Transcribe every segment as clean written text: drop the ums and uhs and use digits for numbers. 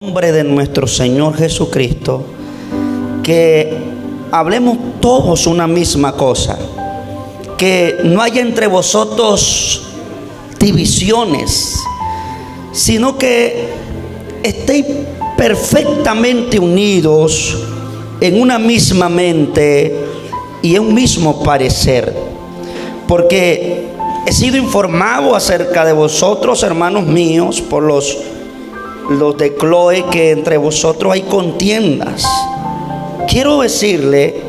Nombre de nuestro Señor Jesucristo, que hablemos todos una misma cosa, que no haya entre vosotros divisiones, sino que estéis perfectamente unidos en una misma mente y en un mismo parecer, porque he sido informado acerca de vosotros, hermanos míos, por los de Chloe, que entre vosotros hay contiendas. Quiero decirle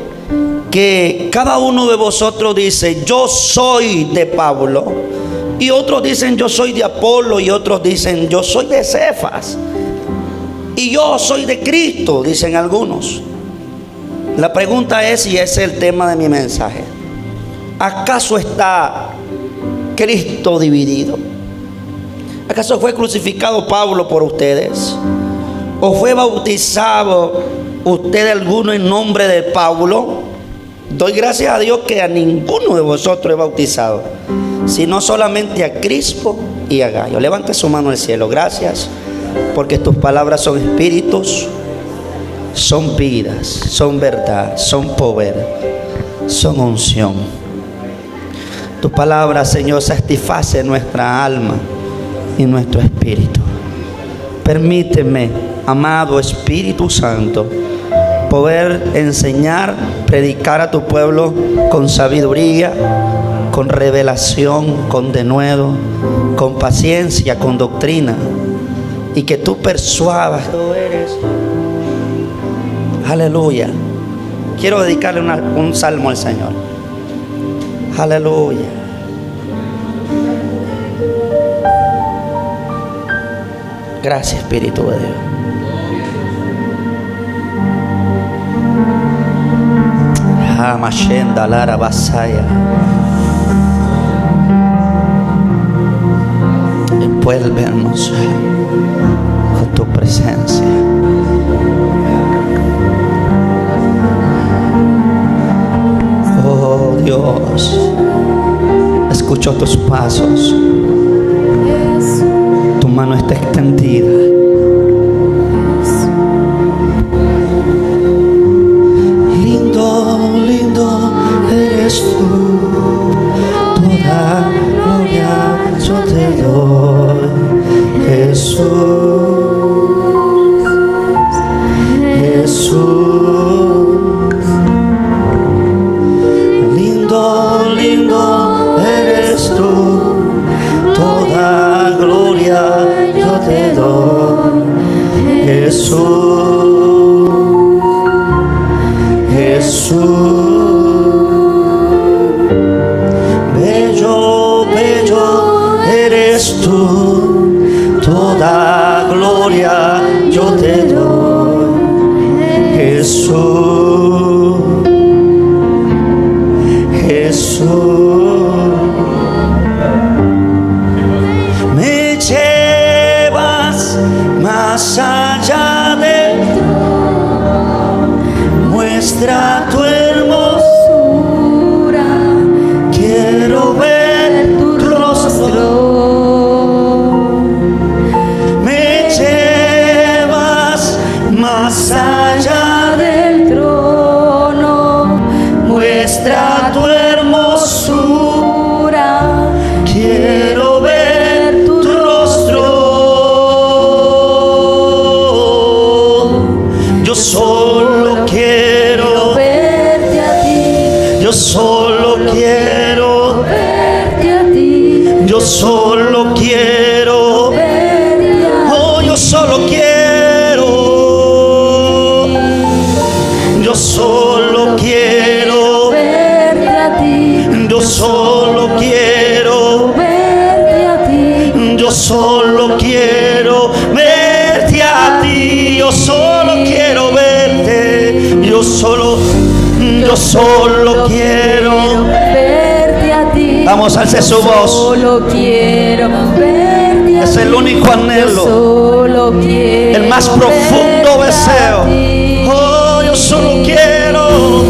que cada uno de vosotros dice: yo soy de Pablo, y otros dicen: yo soy de Apolo, y otros dicen: yo soy de Cefas, y yo soy de Cristo, dicen algunos. La pregunta es, y ese es el tema de mi mensaje: ¿acaso está Cristo dividido? ¿Acaso fue crucificado Pablo por ustedes? ¿O fue bautizado usted alguno en nombre de Pablo? Doy gracias a Dios que a ninguno de vosotros he bautizado, sino solamente a Crispo y a Gayo. Levante su mano al cielo. Gracias, porque tus palabras son espíritus, son vidas, son verdad, son poder, son unción. Tu palabra, Señor, satisface nuestra alma y nuestro espíritu. Permíteme, amado Espíritu Santo, poder enseñar, predicar a tu pueblo con sabiduría, con revelación, con denuedo, con paciencia, con doctrina, y que tú persuadas. Tú eres. Aleluya. Quiero dedicarle un salmo al Señor. Aleluya. Gracias, Espíritu de Dios. Hamashenda Lara Basaya. Envuélvenos con tu presencia. Oh Dios, escucho tus pasos. Tu mano está extendida. Lindo, lindo eres tú. Toda gloria yo te doy, Jesús, Jesús. Lindo, lindo eres tú. Toda gloria yo te doy, Jesús, Jesús. Bello, bello eres tú. Toda gloria yo te doy, Jesús, Jesús. Más allá de muestra tu hermosura, quiero ver tu rostro. Me llevas más allá del trono, muestra tu hermosura, quiero ver tu rostro. Yo solo quiero verte a ti. Yo solo quiero verte a ti. Yo solo quiero verte a ti. Oh, yo solo quiero. Yo solo quiero verte a ti. Yo solo quiero verte a ti. Yo solo quiero verte a ti. Yo solo quiero verte, yo solo quiero verte a ti. Vamos a alzar su voz. Solo quiero verte a ti. Es el único anhelo, solo quiero, el más profundo deseo. Oh, yo solo quiero,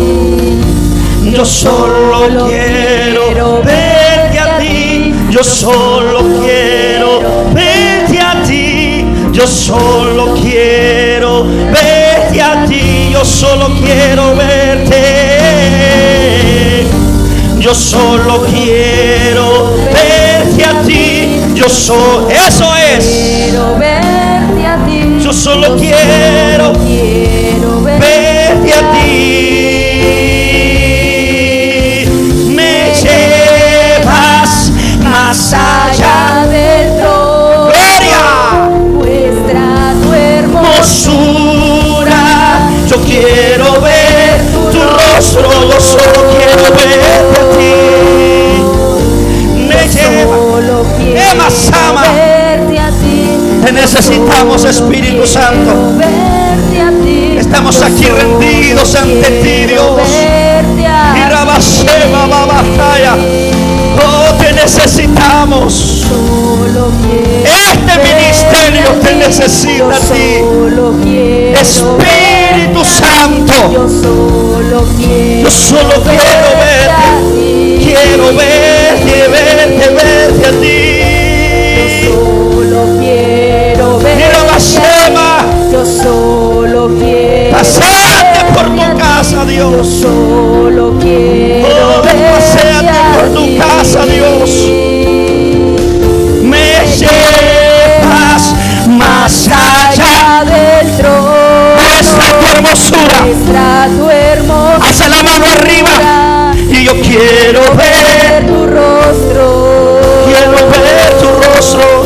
yo solo quiero verte a ti. Yo solo quiero verte a ti. Yo solo quiero yo solo quiero verte. Yo solo quiero verte a ti. Eso es. Quiero verte a ti. Yo solo quiero verte a ti. Me llevas más allá del trono. ¡Gloria! Muestra tu hermosura. Yo quiero ver tu rostro. Yo solo quiero verte a ti. Me llevas. Verte a ti. Te necesitamos, Espíritu Santo. Estamos aquí rendidos ante ti, Dios. Oh, te necesitamos. Este ministerio te necesita a ti. Espíritu Santo, yo solo quiero verte. Quiero verte a ti. Yo solo quiero paseate por tu casa, Dios. Yo solo quiero paseate por tu casa, Dios. Me llevas más allá del trono. Muestra tu hermosura. Hace la mano arriba. Y yo quiero ver tu rostro. Quiero ver tu rostro.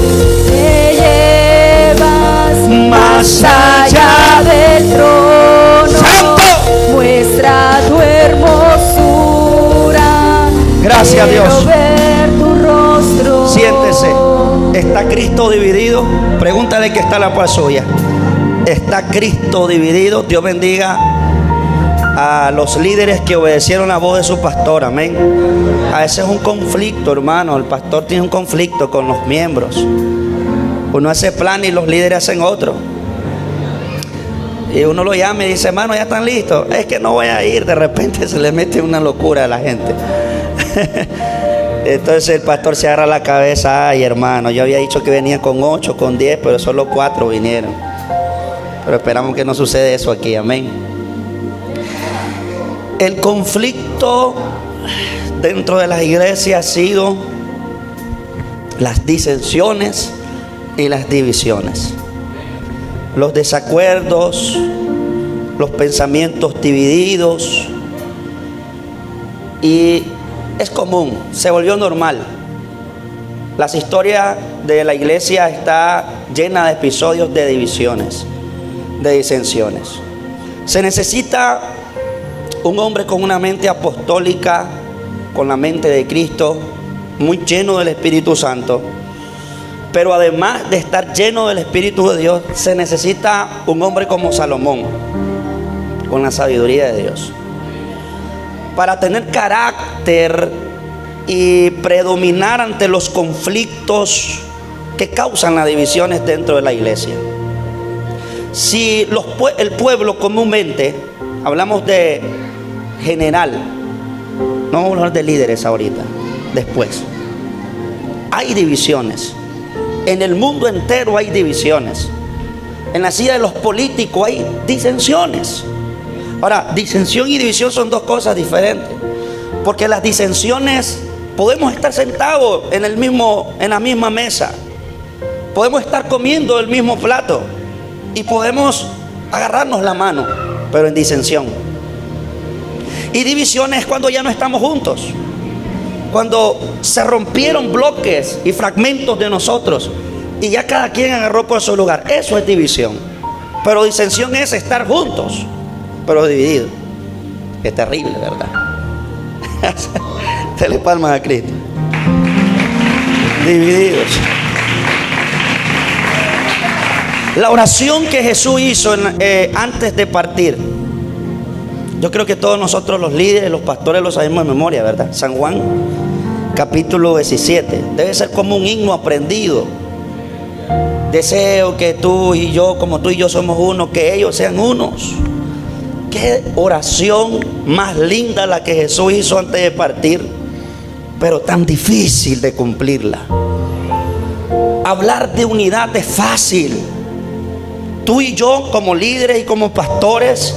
Más allá del trono. Santo, muestra tu hermosura. Gracias a Dios. Ver tu rostro. Siéntese. ¿Está Cristo dividido? Pregúntale que está la paz suya. ¿Está Cristo dividido? Dios bendiga a los líderes que obedecieron la voz de su pastor. Amén. A veces es un conflicto, hermano. El pastor tiene un conflicto con los miembros. Uno hace plan y los líderes hacen otro. Y uno lo llama y dice, hermano, ¿ya están listos? Es que no voy a ir. De repente se le mete una locura a la gente. Entonces el pastor se agarra la cabeza. Ay, hermano, yo había dicho que venía con 8, con 10, pero solo 4 vinieron. Pero esperamos que no suceda eso aquí. Amén. El conflicto dentro de las iglesias ha sido las disensiones y las divisiones, los desacuerdos, los pensamientos divididos, y es común, se volvió normal. Las historias de la iglesia está llena de episodios de divisiones, de disensiones. Se necesita un hombre con una mente apostólica, con la mente de Cristo, muy lleno del Espíritu Santo. Pero además de estar lleno del Espíritu de Dios, se necesita un hombre como Salomón, con la sabiduría de Dios, para tener carácter y predominar ante los conflictos que causan las divisiones dentro de la iglesia. Si el pueblo comúnmente, hablamos de general, no vamos a hablar de líderes ahorita, después, hay divisiones. En el mundo entero hay divisiones. En la silla de los políticos hay disensiones. Ahora, disensión y división son dos cosas diferentes. Porque las disensiones, podemos estar sentados en la misma mesa. Podemos estar comiendo el mismo plato. Y podemos agarrarnos la mano, pero en disensión. Y división es cuando ya no estamos juntos. Cuando se rompieron bloques y fragmentos de nosotros y ya cada quien agarró por su lugar. Eso es división. Pero disensión es estar juntos, pero divididos. Es terrible, ¿verdad? Dele palmas a Cristo. Divididos. La oración que Jesús hizo antes de partir, yo creo que todos nosotros los líderes, los pastores lo sabemos de memoria, ¿verdad? San Juan capítulo 17. Debe ser como un himno aprendido. Deseo que tú y yo, como tú y yo somos uno, que ellos sean unos. Qué oración más linda la que Jesús hizo antes de partir, pero tan difícil de cumplirla. Hablar de unidad es fácil. Tú y yo como líderes y como pastores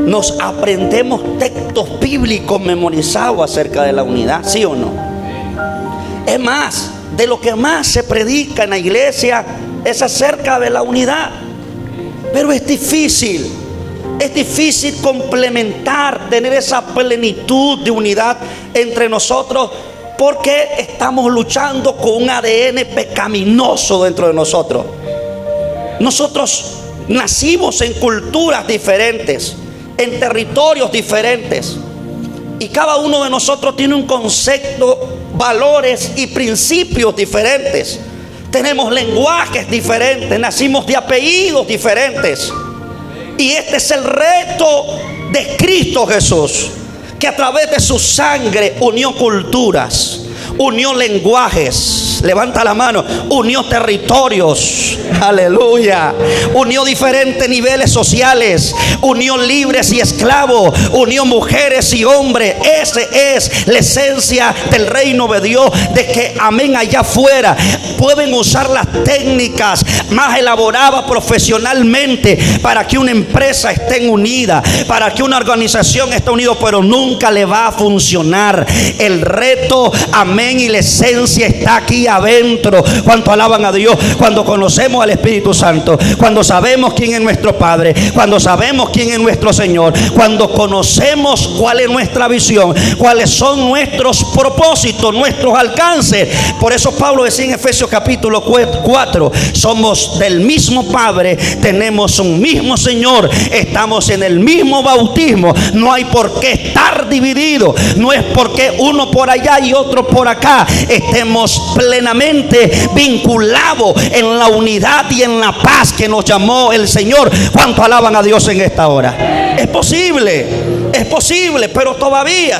nos aprendemos textos bíblicos memorizados acerca de la unidad, ¿sí o no? Es más, de lo que más se predica en la iglesia es acerca de la unidad. Pero es difícil complementar, tener esa plenitud de unidad entre nosotros, porque estamos luchando con un ADN pecaminoso dentro de nosotros. Nosotros nacimos en culturas diferentes, en territorios diferentes, y cada uno de nosotros tiene un concepto, valores y principios diferentes. Tenemos lenguajes diferentes, nacimos de apellidos diferentes. Y este es el reto de Cristo Jesús, que a través de su sangre unió culturas, unió lenguajes, levanta la mano, unió territorios, aleluya, unió diferentes niveles sociales, unió libres y esclavos, unió mujeres y hombres. Esa es la esencia del reino de Dios, de que, amén, allá afuera pueden usar las técnicas más elaboradas profesionalmente para que una empresa esté unida, para que una organización esté unida, pero nunca le va a funcionar. El reto, amén, y la esencia está aquí adentro. Cuando alaban a Dios, cuando conocemos al Espíritu Santo, cuando sabemos quién es nuestro Padre, cuando sabemos quién es nuestro Señor, cuando conocemos cuál es nuestra visión, cuáles son nuestros propósitos, nuestros alcances. Por eso Pablo decía en Efesios capítulo 4, somos del mismo Padre, tenemos un mismo Señor, estamos en el mismo bautismo. No hay por qué estar divididos, no es porque uno por allá y otro por acá. Estemos plenamente vinculados en la unidad y en la paz que nos llamó el Señor. ¿Cuánto alaban a Dios en esta hora? Es posible, pero todavía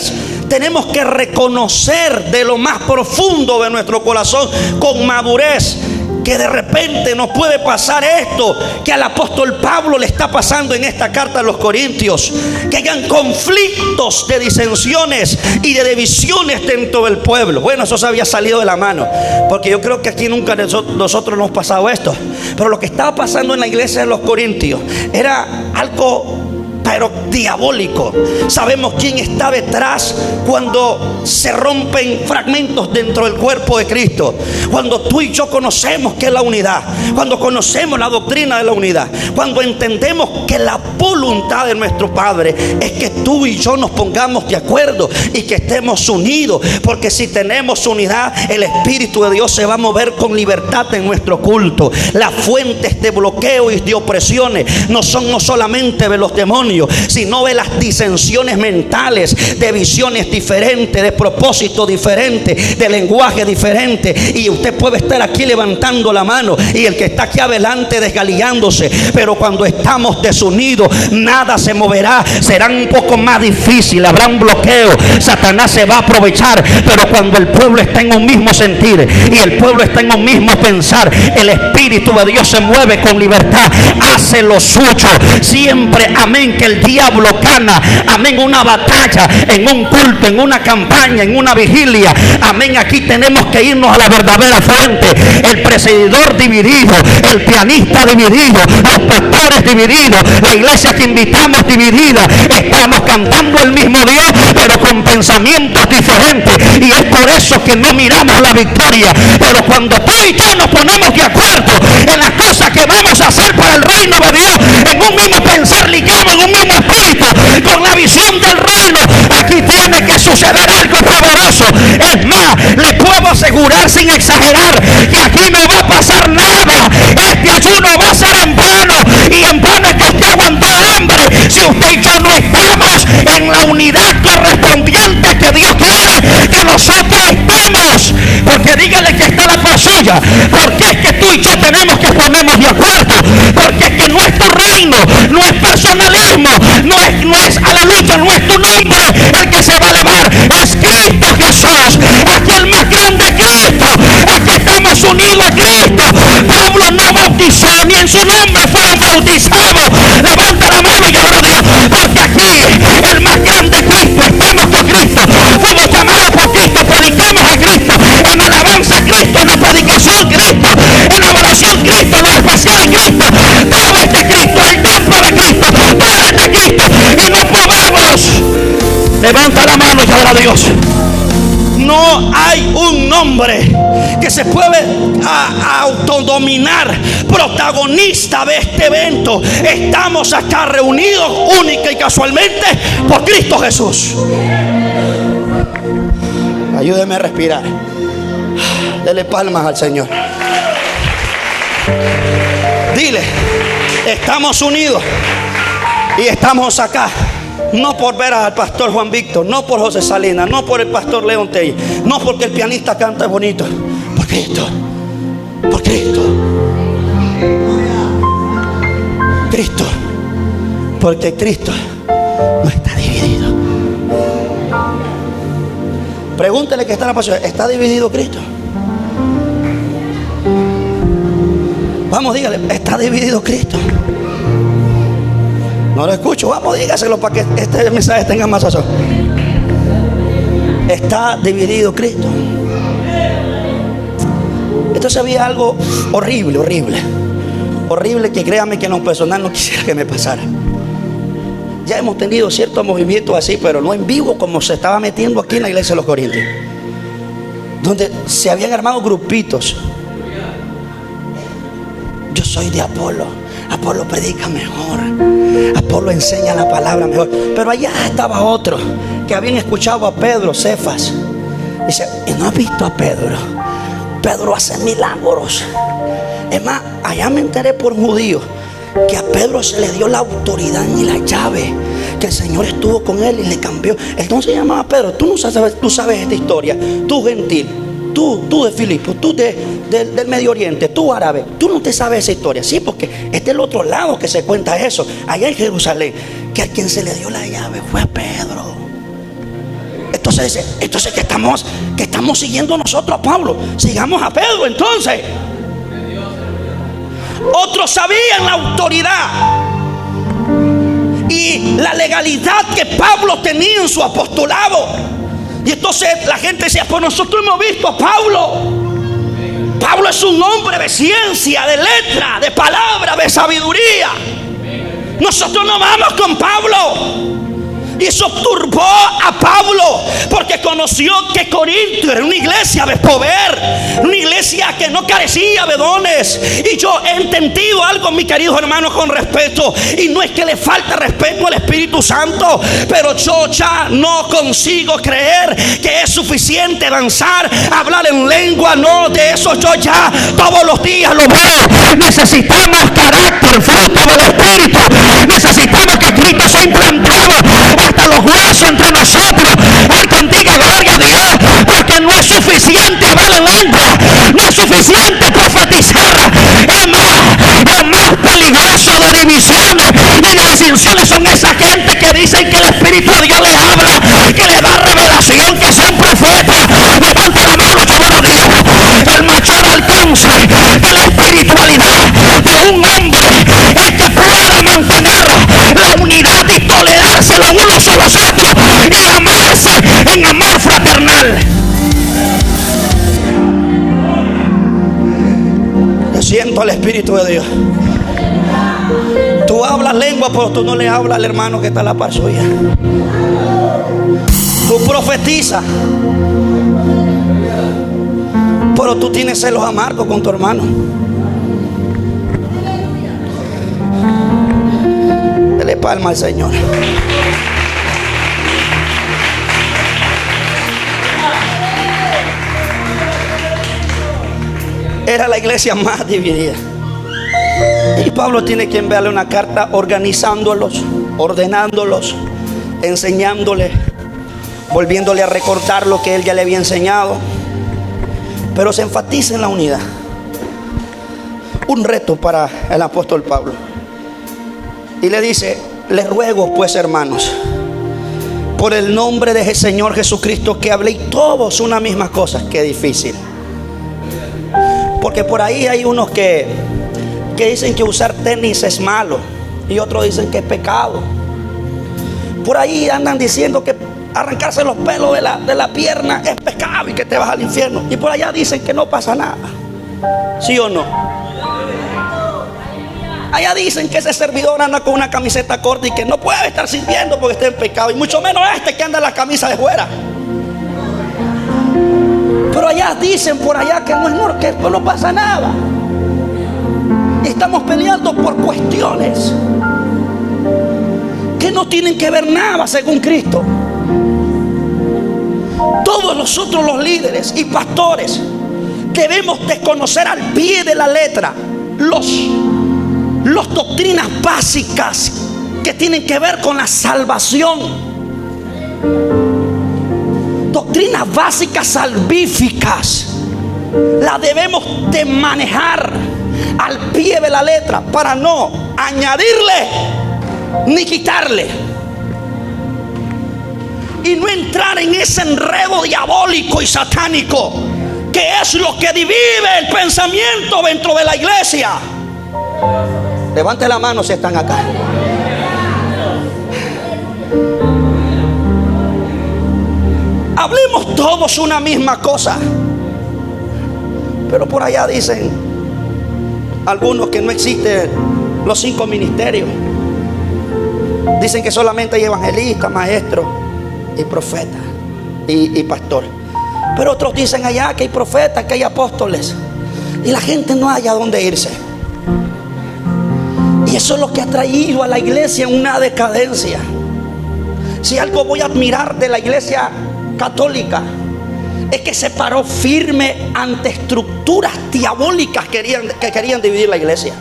tenemos que reconocer de lo más profundo de nuestro corazón, con madurez, que de repente nos puede pasar esto que al apóstol Pablo le está pasando en esta carta a los Corintios, que hayan conflictos de disensiones y de divisiones dentro del pueblo. Bueno, eso se había salido de la mano, porque yo creo que aquí nunca nosotros nos ha pasado esto, pero lo que estaba pasando en la iglesia de los Corintios era algo pero diabólico. Sabemos quién está detrás cuando se rompen fragmentos dentro del cuerpo de Cristo. Cuando tú y yo conocemos qué es la unidad, cuando conocemos la doctrina de la unidad, cuando entendemos que la voluntad de nuestro Padre es que tú y yo nos pongamos de acuerdo y que estemos unidos, porque si tenemos unidad, el Espíritu de Dios se va a mover con libertad en nuestro culto. Las fuentes de bloqueo y de opresiones no son no solamente de los demonios, sino de las disensiones mentales, de visiones diferentes, de propósitos diferentes, de lenguaje diferente. Y usted puede estar aquí levantando la mano y el que está aquí adelante desgaliándose, pero cuando estamos desunidos, nada se moverá. Será un poco más difícil, habrá un bloqueo, Satanás se va a aprovechar. Pero cuando el pueblo está en un mismo sentir y el pueblo está en un mismo pensar, el Espíritu de Dios se mueve con libertad, hace lo suyo. Siempre, amén, que el diablo gana, amén, una batalla en un culto, en una campaña, en una vigilia, amén. Aquí tenemos que irnos a la verdadera fuente. El presidiror dividido, el pianista dividido, los pastores divididos, la iglesia que invitamos dividida. Estamos cantando el mismo Dios, pero con pensamientos diferentes, y es por eso que no miramos la victoria. Pero cuando tú y yo nos ponemos de acuerdo en las cosas que vamos a hacer para el reino de Dios, en un mismo pensar ligado, en un mismo espíritu, con la visión del reino, aquí tiene que suceder algo poderoso. Es más, le puedo asegurar sin exagerar que aquí no va a pasar nada. Este ayuno va a ser en vano, y en vano es que usted aguantó hambre si usted y yo no estamos en la unidad correspondiente que Dios quiere que nosotros estemos. Porque dígale que está la por suya, porque es que tú y yo tenemos que ponernos de acuerdo, porque es que nuestro reino no es personalismo, no es aleluya, no es tu nombre el que se va a elevar, es Cristo Jesús. Aquí el más grande es Cristo, aquí estamos unidos a Cristo. Pablo no bautizó, ni en su nombre fueron bautizados. Levanta la mano y adora a Dios, porque aquí el más grande es Cristo. Estamos con Cristo, fuimos llamados por Cristo, predicamos a Cristo, en alabanza a Cristo, en la predicación Cristo, en la oración Cristo, en la especial Cristo. Todo es de Cristo, el templo de Cristo, todo es de Cristo. levanta la mano y adora a Dios. No hay un nombre que se puede autodominar, protagonista de este evento. Estamos acá reunidos única y casualmente por Cristo Jesús. Ayúdeme a respirar. Dele palmas al Señor. Dile, estamos unidos y estamos acá. No por ver al pastor Juan Víctor, no por José Salinas, no por el pastor León Tey, no porque el pianista canta bonito. Por Cristo, por Cristo, Cristo, porque Cristo no está dividido. Pregúntele que está en la pasión. ¿Está dividido Cristo? Vamos, dígale, ¿está dividido Cristo? No lo escucho. Vamos, dígaselo para que este mensaje tenga más sazón. Está dividido Cristo. Entonces había algo horrible, horrible que créame que en lo personal no quisiera que me pasara. Ya hemos tenido ciertos movimientos así, pero no en vivo como se estaba metiendo aquí en la iglesia de los Corintios, donde se habían armado grupitos. Yo soy de Apolo. Apolo predica mejor, Apolo enseña la palabra mejor. Pero allá estaba otro que habían escuchado a Pedro, Cefas. Dice, ¿y no has visto a Pedro? Pedro hace milagros. Es más, allá me enteré por un judío que a Pedro se le dio la autoridad y la llave, que el Señor estuvo con él y le cambió. Entonces se llamaba Pedro. Tú sabes esta historia. Tú gentil, tú de Filipo, tú del Medio Oriente, tú árabe, tú no te sabes esa historia. Sí, porque es del otro lado que se cuenta eso, allá en Jerusalén, que a quien se le dio la llave fue a Pedro. Entonces que estamos siguiendo nosotros a Pablo, sigamos a Pedro. Entonces otros sabían la autoridad y la legalidad que Pablo tenía en su apostolado. Y entonces la gente decía, pues nosotros hemos visto a Pablo. Pablo es un hombre de ciencia, de letra, de palabra, de sabiduría. Nosotros no vamos con Pablo. Y eso turbó a Pablo, porque conoció que Corinto era una iglesia de poder, una iglesia que no carecía de dones. Y yo he entendido algo, mis queridos hermanos, con respeto. Y no es que le falte respeto al Espíritu Santo, pero yo ya no consigo creer que es suficiente danzar, hablar en lengua. No, de eso yo ya todos los días lo veo. Necesitamos carácter, fruto del Espíritu. Necesitamos que Cristo sea implantado hasta los huesos entre nosotros. Hay quien diga gloria a Dios, porque no es suficiente hablar en lengua, no es suficiente profetizar. Es más peligroso de divisiones y de distinciones son esa gente que dicen que el Espíritu de Dios le habla, que le da revelación, que son profetas. Levanta la mano y adora a Dios. El mayor alcance de la espiritualidad de un hombre es que pueda mantener la unidad y tolerarse los unos a los otros y amarse en amor fraternal. Yo siento al Espíritu de Dios. Tú hablas lengua, pero tú no le hablas al hermano que está a la par suya. Tú profetizas, pero tú tienes celos amargos con tu hermano. Dele palma al Señor. Era la iglesia más dividida. Y Pablo tiene que enviarle una carta organizándolos, ordenándolos, enseñándole, volviéndole a recordar lo que él ya le había enseñado. Pero se enfatiza en la unidad. Un reto para el apóstol Pablo. Y le dice, les ruego pues, hermanos, por el nombre de Señor Jesucristo, que habléis todos una misma cosa. Qué difícil. Porque por ahí hay unos que dicen que usar tenis es malo, y otros dicen que es pecado. Por ahí andan diciendo que arrancarse los pelos de la pierna es pecado y que te vas al infierno. Y por allá dicen que no pasa nada. ¿Sí o no? Allá dicen que ese servidor anda con una camiseta corta y que no puede estar sirviendo porque está en pecado, y mucho menos este que anda en la camisa de fuera. Pero allá dicen por allá que no pasa nada. Y estamos peleando por cuestiones que no tienen que ver nada según Cristo. Todos nosotros los líderes y pastores debemos de conocer al pie de la letra las doctrinas básicas que tienen que ver con la salvación. Doctrinas básicas salvíficas las debemos de manejar al pie de la letra para no añadirle ni quitarle, y no entrar en ese enredo diabólico y satánico que es lo que divide el pensamiento dentro de la iglesia. Levante la mano si están acá. Hablemos todos una misma cosa. Pero por allá dicen algunos que no existen los 5 ministerios. Dicen que solamente hay evangelistas, maestros y profetas y pastor. Pero otros dicen allá que hay profetas, que hay apóstoles, y la gente no haya dónde irse. Y eso es lo que ha traído a la iglesia una decadencia. Si algo voy a admirar de la iglesia católica, es que se paró firme ante estructuras diabólicas que querían dividir la iglesia.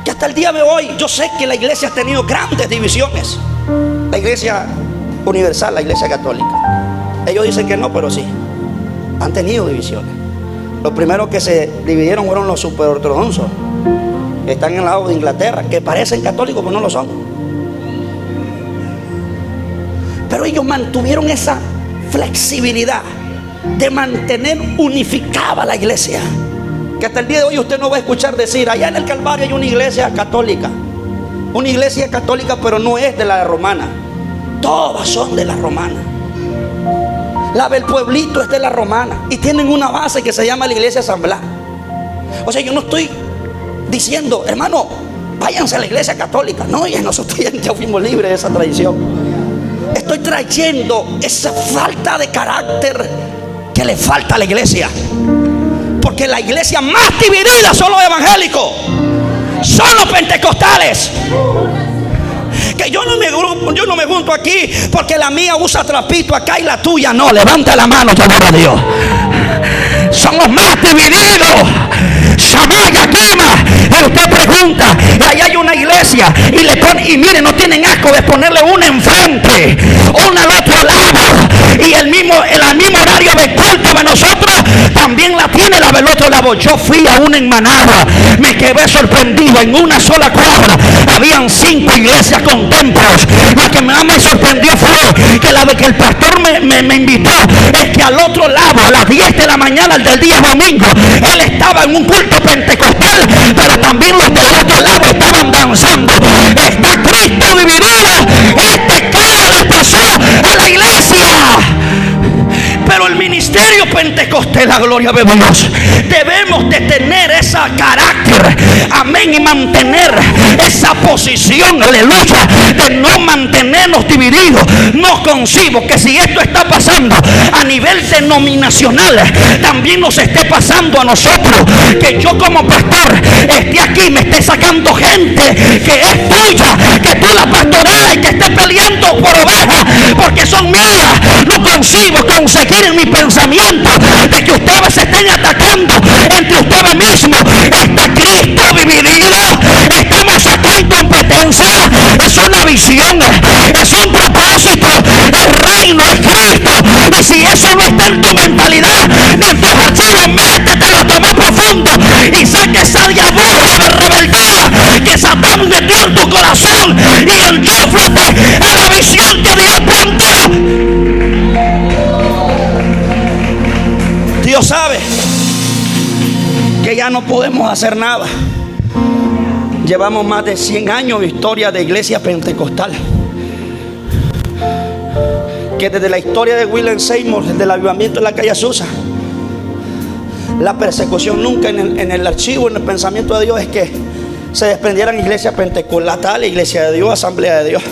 Que hasta el día de hoy yo sé que la iglesia ha tenido grandes divisiones. La iglesia universal, la iglesia católica, ellos dicen que no, pero sí, han tenido divisiones. Los primeros que se dividieron fueron los superortodoxos, que están en el lado de Inglaterra, que parecen católicos pero no lo son. Pero ellos mantuvieron esa flexibilidad de mantener unificada la iglesia, que hasta el día de hoy usted no va a escuchar decir: allá en el Calvario hay una iglesia católica. Una iglesia católica, pero no es de la romana. Todas son de la romana. La del pueblito es de la romana, y tienen una base que se llama la iglesia San Blas. O sea, yo no estoy diciendo, hermano, váyanse a la iglesia católica. No, y nosotros ya fuimos libres de esa tradición. Estoy trayendo esa falta de carácter que le falta a la iglesia. Porque la iglesia más dividida son los evangélicos, son los pentecostales. Que yo no me junto aquí porque la mía usa trapito acá y la tuya no. Levanta la mano, llamar a Dios. Son los más divididos. Chamaga, quema. Y usted pregunta, ahí hay una iglesia y le pone, y mire, no tienen asco de ponerle una enfrente, una al otro lado, y el mismo horario de culto de nosotros también la tiene la del otro lado. Yo fui a una en Managua, me quedé sorprendido. En una sola cuadra habían 5 iglesias con templos. Lo que más me sorprendió fue que el pastor me invitó, es que al otro lado, a las 10 de la mañana del día domingo, él estaba en un culto pentecostal, pero también los del otro lado estaban danzando. Está Cristo dividido. Este pecado le pasó a la iglesia. Pero el ministerio pentecostal, la gloria de Dios, debemos de tener ese carácter, amén, y mantener esa posición, aleluya, de no mantenernos divididos. No concibo que si esto está pasando a nivel denominacional, también nos esté pasando a nosotros. Que yo como pastor esté aquí, me esté sacando gente que es tuya, que tú la pastoreas y que esté peleando por ovejas porque son mías. No concibo conseguir en mi pensamiento de que ustedes se estén atacando entre ustedes mismos. Está Cristo dividido. Estamos aquí en competencia. Es una visión, es un propósito. El reino es Cristo. Y si eso no está en tu mentalidad ni en tus archivos, métetelo hasta más profundo y saque esa diabólica de rebeldía que Satán metió en tu corazón y enchúflate en la visión que Dios planteó. Dios sabe que ya no podemos hacer nada. Llevamos más de 100 años de historia de iglesia pentecostal. Que desde la historia de William Seymour, del avivamiento en la calle Azusa, la persecución nunca en el archivo, en el pensamiento de Dios, es que se desprendieran iglesia pentecostal, iglesia de Dios, asamblea de Dios.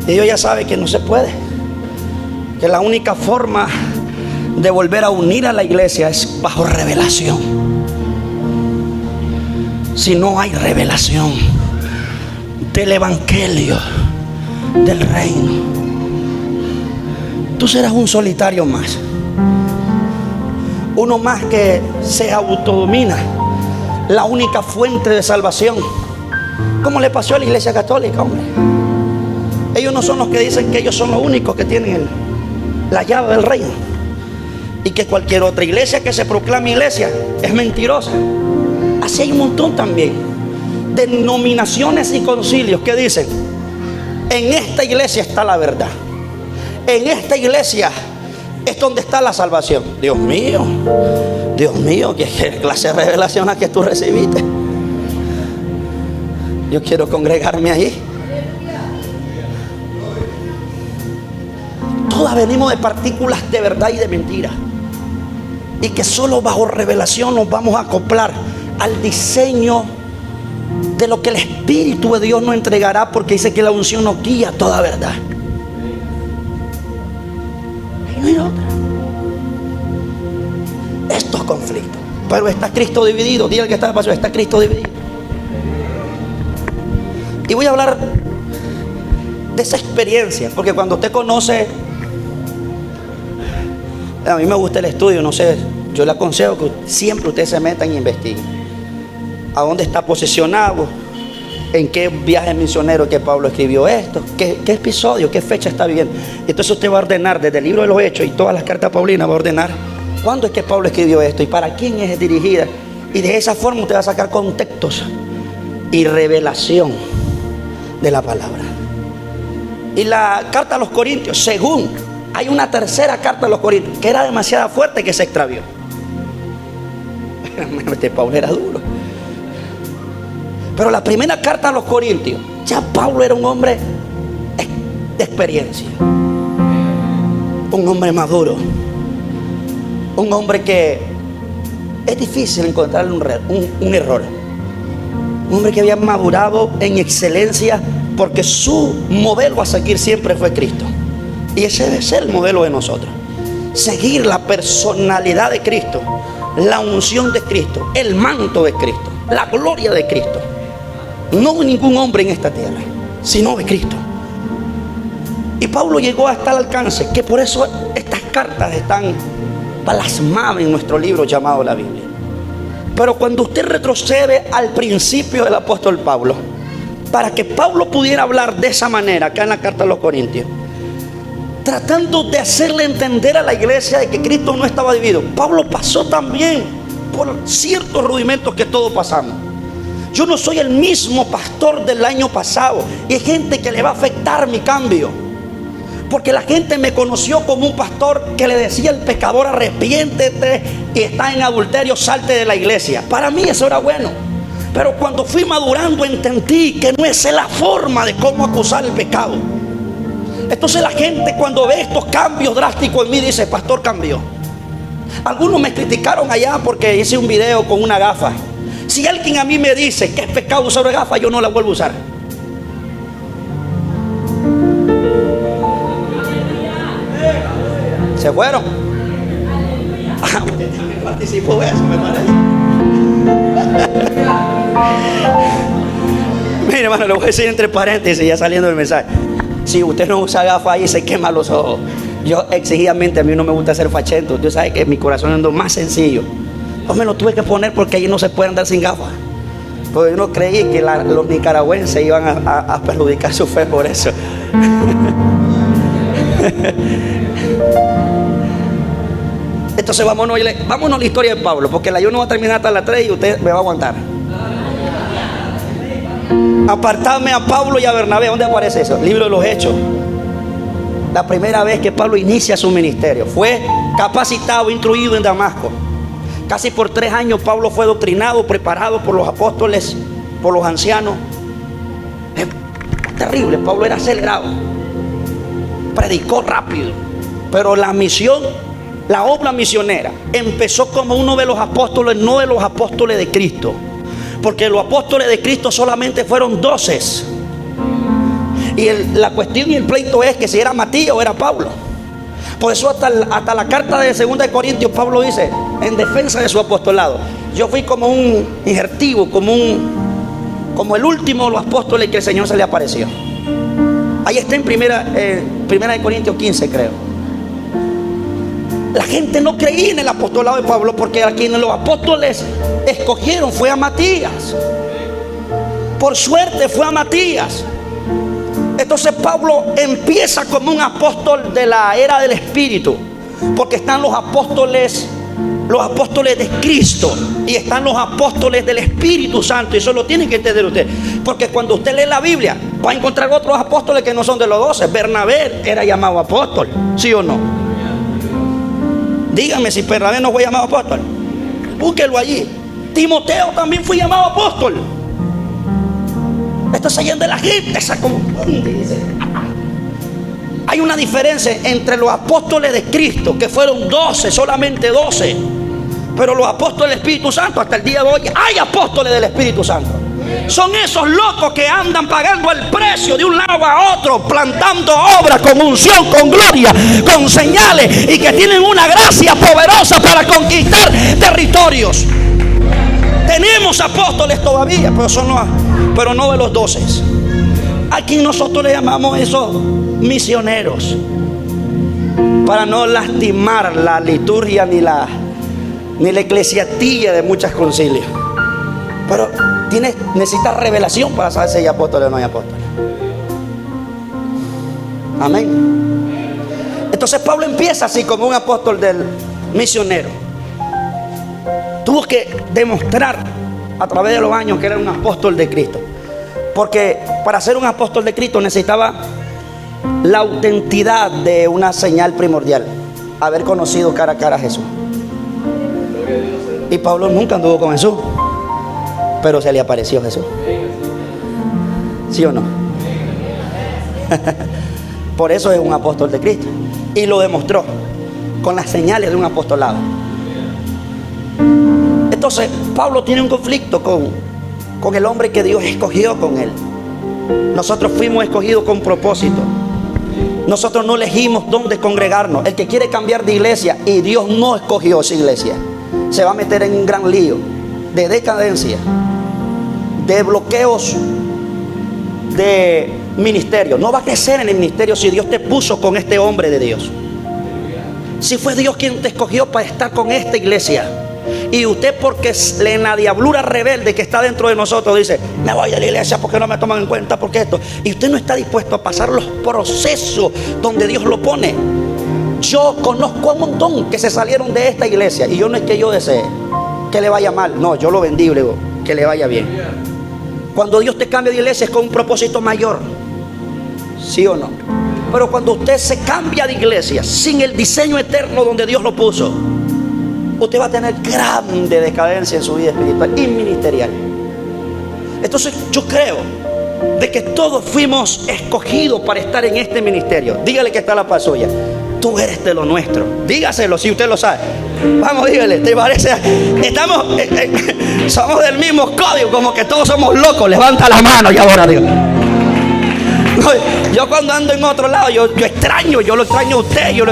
Y Dios ya sabe que no se puede, que la única forma de volver a unir a la iglesia es bajo revelación. Si no hay revelación del evangelio, del reino, tú serás un solitario más, uno más que se autodomina la única fuente de salvación, como le pasó a la iglesia católica, hombre. Ellos no son los que dicen que ellos son los únicos que tienen la llave del reino, y que cualquier otra iglesia que se proclame iglesia es mentirosa. Así hay un montón también, denominaciones y concilios que dicen: en esta iglesia está la verdad, en esta iglesia es donde está la salvación. Dios mío, ¿qué clase de revelación es que tú recibiste? Yo quiero congregarme allí. Todas venimos de partículas de verdad y de mentira, y que solo bajo revelación nos vamos a acoplar al diseño de lo que el Espíritu de Dios nos entregará, porque dice que la unción nos guía a toda verdad. Y no hay otra. Estos conflictos. Pero está Cristo dividido. Diga el que está de paso: está Cristo dividido. Y voy a hablar de esa experiencia, porque cuando usted conoce, a mí me gusta el estudio, no sé, yo le aconsejo que siempre usted se meta y investigue a dónde está posicionado, en qué viaje misionero que Pablo escribió esto, qué episodio, qué fecha está viviendo. Entonces usted va a ordenar desde el libro de los Hechos y todas las cartas paulinas, va a ordenar cuándo es que Pablo escribió esto y para quién es dirigida, y de esa forma usted va a sacar contextos y revelación de la palabra. Y la carta a los Corintios, según hay una tercera carta a los Corintios que era demasiado fuerte, que se extravió. Este Pablo era duro. Pero la primera carta a los Corintios, ya Pablo era un hombre de experiencia, un hombre maduro, un hombre que es difícil encontrarle un error, un hombre que había madurado en excelencia, porque su modelo a seguir siempre fue Cristo. Y ese debe ser el modelo de nosotros: seguir la personalidad de Cristo, la unción de Cristo, el manto de Cristo, la gloria de Cristo. No de ningún hombre en esta tierra, sino de Cristo. Y Pablo llegó hasta el alcance que por eso estas cartas están plasmadas en nuestro libro llamado la Biblia. Pero cuando usted retrocede al principio del apóstol Pablo, para que Pablo pudiera hablar de esa manera acá en la carta a los Corintios, tratando de hacerle entender a la iglesia de que Cristo no estaba dividido, Pablo pasó también por ciertos rudimentos que todos pasamos. Yo no soy el mismo pastor del año pasado, y hay gente que le va a afectar mi cambio, porque la gente me conoció como un pastor que le decía al pecador: arrepiéntete y está en adulterio, salte de la iglesia. Para mí eso era bueno, pero cuando fui madurando entendí que no es la forma de cómo acusar el pecado. Entonces la gente, cuando ve estos cambios drásticos en mí, dice: pastor cambió. Algunos me criticaron allá porque hice un video con una gafa. Si alguien a mí me dice que es pecado usar una gafa, yo no la vuelvo a usar. ¿Se fueron? Usted también participó de eso, me parece. Mire, hermano, le voy a decir entre paréntesis, ya saliendo del mensaje: si usted no usa gafas, ahí se quema los ojos. Yo exigidamente, a mí no me gusta ser fachento. Usted sabe que mi corazón ando más sencillo. Yo me lo tuve que poner porque allí no se puede andar sin gafas. Porque yo no creí que los nicaragüenses iban a perjudicar su fe por eso. Entonces vámonos a la historia de Pablo, porque el ayuno va a terminar hasta las 3 y usted me va a aguantar. Apartadme a Pablo y a Bernabé. ¿Dónde aparece eso? Libro de los Hechos. La primera vez que Pablo inicia su ministerio, fue capacitado, instruido en Damasco. Casi por 3 años Pablo fue doctrinado, preparado por los apóstoles, por los ancianos. Es terrible. Pablo era acelerado, predicó rápido, pero la misión, la obra misionera, empezó como uno de los apóstoles, no de los apóstoles de Cristo. porque los apóstoles de Cristo solamente fueron 12. Y la cuestión y el pleito es que si era Matías o era Pablo. Por eso hasta la carta de 2 de Corintios, Pablo dice, en defensa de su apostolado: yo fui como un injertivo, como el último de los apóstoles que el Señor se le apareció. Ahí está en primera de Corintios 15, creo. La gente no creía en el apostolado de Pablo, porque a quienes los apóstoles escogieron fue a Matías. Por suerte fue a Matías. Entonces Pablo empieza como un apóstol de la era del Espíritu, porque están los apóstoles de Cristo y están los apóstoles del Espíritu Santo. Y eso lo tiene que entender usted, porque cuando usted lee la Biblia va a encontrar otros apóstoles que no son de los 12. Bernabé era llamado apóstol, ¿sí o no? Dígame si Bernabé no fue llamado apóstol. Búsquelo allí. Timoteo también fue llamado apóstol. Esto se llena de la gente, se confunde. Hay una diferencia entre los apóstoles de Cristo, que fueron 12, solamente 12. Pero los apóstoles del Espíritu Santo, hasta el día de hoy hay apóstoles del Espíritu Santo. Son esos locos que andan pagando el precio de un lado a otro, plantando obras con unción, con gloria, con señales, y que tienen una gracia poderosa para conquistar territorios. Tenemos apóstoles todavía, pero no de los 12. Aquí nosotros le llamamos esos misioneros, para no lastimar la liturgia ni la eclesiastía de muchos concilios. Pero necesitas revelación para saber si hay apóstoles o no hay apóstoles. Amén. Entonces Pablo empieza así como un apóstol del misionero. Tuvo que demostrar a través de los años que era un apóstol de Cristo, porque para ser un apóstol de Cristo necesitaba la autenticidad de una señal primordial: haber conocido cara a cara a Jesús. Y Pablo nunca anduvo con Jesús, pero se le apareció Jesús. ¿Sí o no? Por eso es un apóstol de Cristo, y lo demostró con las señales de un apostolado. Entonces Pablo tiene un conflicto con el hombre que Dios escogió con él. Nosotros fuimos escogidos con propósito. Nosotros no elegimos dónde congregarnos. El que quiere cambiar de iglesia y Dios no escogió esa iglesia, se va a meter en un gran lío de decadencia, de bloqueos de ministerio. No va a crecer en el ministerio si Dios te puso con este hombre de Dios. Si fue Dios quien te escogió para estar con esta iglesia, y usted, porque en la diablura rebelde que está dentro de nosotros, dice: me voy de la iglesia porque no me toman en cuenta, porque esto, y usted no está dispuesto a pasar los procesos donde Dios lo pone. Yo conozco a un montón que se salieron de esta iglesia, y yo no es que yo desee que le vaya mal, no, yo lo bendigo, le digo que le vaya bien. Cuando Dios te cambia de iglesia es con un propósito mayor, ¿sí o no? Pero cuando usted se cambia de iglesia sin el diseño eterno donde Dios lo puso, usted va a tener grande decadencia en su vida espiritual y ministerial. Entonces yo creo de que todos fuimos escogidos para estar en este ministerio. Dígale que está la paz suya: tú eres de lo nuestro. Dígaselo si usted lo sabe. Vamos, dígale, ¿te parece? Somos del mismo código, como que todos somos locos. Levanta la mano y ahora digo. Yo cuando ando en otro lado, yo lo extraño a usted, yo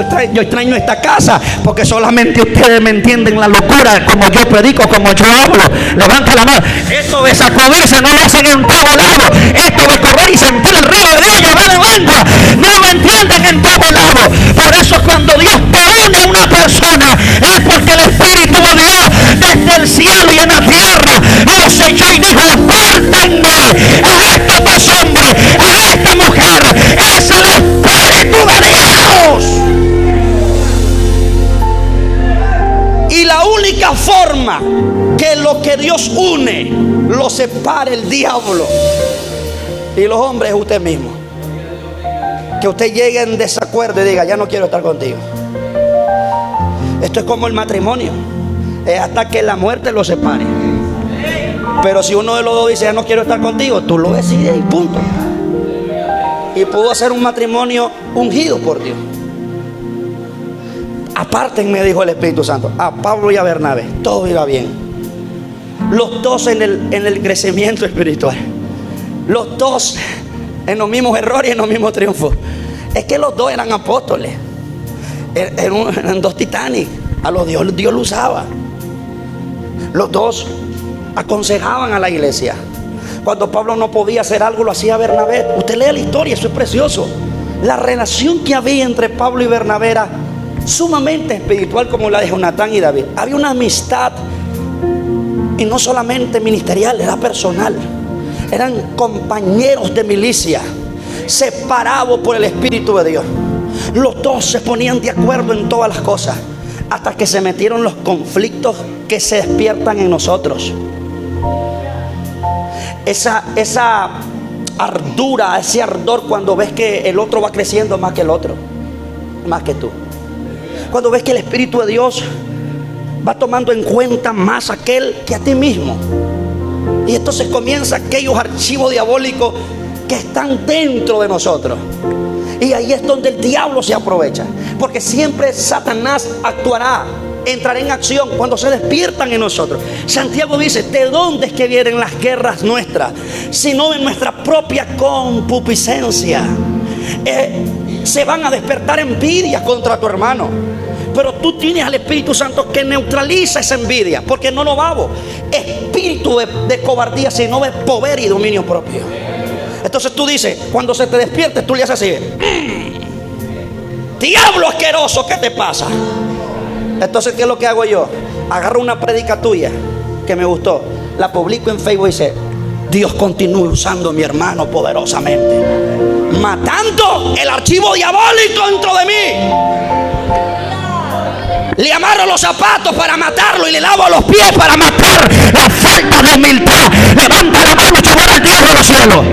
extraño esta casa, porque solamente ustedes me entienden la locura, como yo predico, como yo hablo. Levanta la mano. Esto de sacudirse no lo hacen en todo lado. Esto de correr y sentir el río de Dios y hablar en lengua, no lo entienden en todo lado. Por eso cuando Dios te une a una persona, es porque el Espíritu de Dios desde el cielo y en la tierra los echó y dijo: apártenme a estos dos hombres, a esta mujer. Es el Espíritu de Dios. Y la única forma que lo que Dios une lo separe el diablo y los hombres es usted mismo. Que usted llegue en desacuerdo y diga: ya no quiero estar contigo. Esto es como el matrimonio, es hasta que la muerte lo separe. Pero si uno de los dos dice: ya no quiero estar contigo, tú lo decides y punto. Y pudo hacer un matrimonio ungido por Dios. Apártenme, dijo el Espíritu Santo, a Pablo y a Bernabé, todo irá bien. Los dos en el crecimiento espiritual. Los dos en los mismos errores y en los mismos triunfos. Es que los dos eran apóstoles. Eran dos Titanic. A los Dios lo usaba. Los dos aconsejaban a la iglesia. Cuando Pablo no podía hacer algo, lo hacía Bernabé. Usted lee la historia, eso es precioso. La relación que había entre Pablo y Bernabé era sumamente espiritual, como la de Jonatán y David. Había una amistad, y no solamente ministerial, era personal. Eran compañeros de milicia, separados por el Espíritu de Dios. Los dos se ponían de acuerdo en todas las cosas, hasta que se metieron los conflictos que se despiertan en nosotros. Esa ardura, ese ardor cuando ves que el otro va creciendo más que el otro, más que tú. Cuando ves que el Espíritu de Dios va tomando en cuenta más a aquel que a ti mismo. Y entonces comienza aquellos archivos diabólicos que están dentro de nosotros. Y ahí es donde el diablo se aprovecha, porque siempre Satanás actuará, entrará en acción cuando se despiertan en nosotros. Santiago dice: ¿de dónde es que vienen las guerras nuestras? Sino en nuestra propia concupiscencia. Se van a despertar envidias contra tu hermano, pero tú tienes al Espíritu Santo que neutraliza esa envidia, porque no lo vamos espíritu de cobardía, sino de poder y dominio propio. Entonces tú dices, cuando se te despierte, tú le haces así: diablo asqueroso, ¿qué te pasa? Entonces, ¿qué es lo que hago yo? Agarro una prédica tuya que me gustó, la publico en Facebook y dice: Dios continúe usando a mi hermano poderosamente, matando el archivo diabólico dentro de mí. Le amarro los zapatos para matarlo y le lavo los pies para matar la falta de humildad. Levanta la mano y que mueva el Dios de los cielos.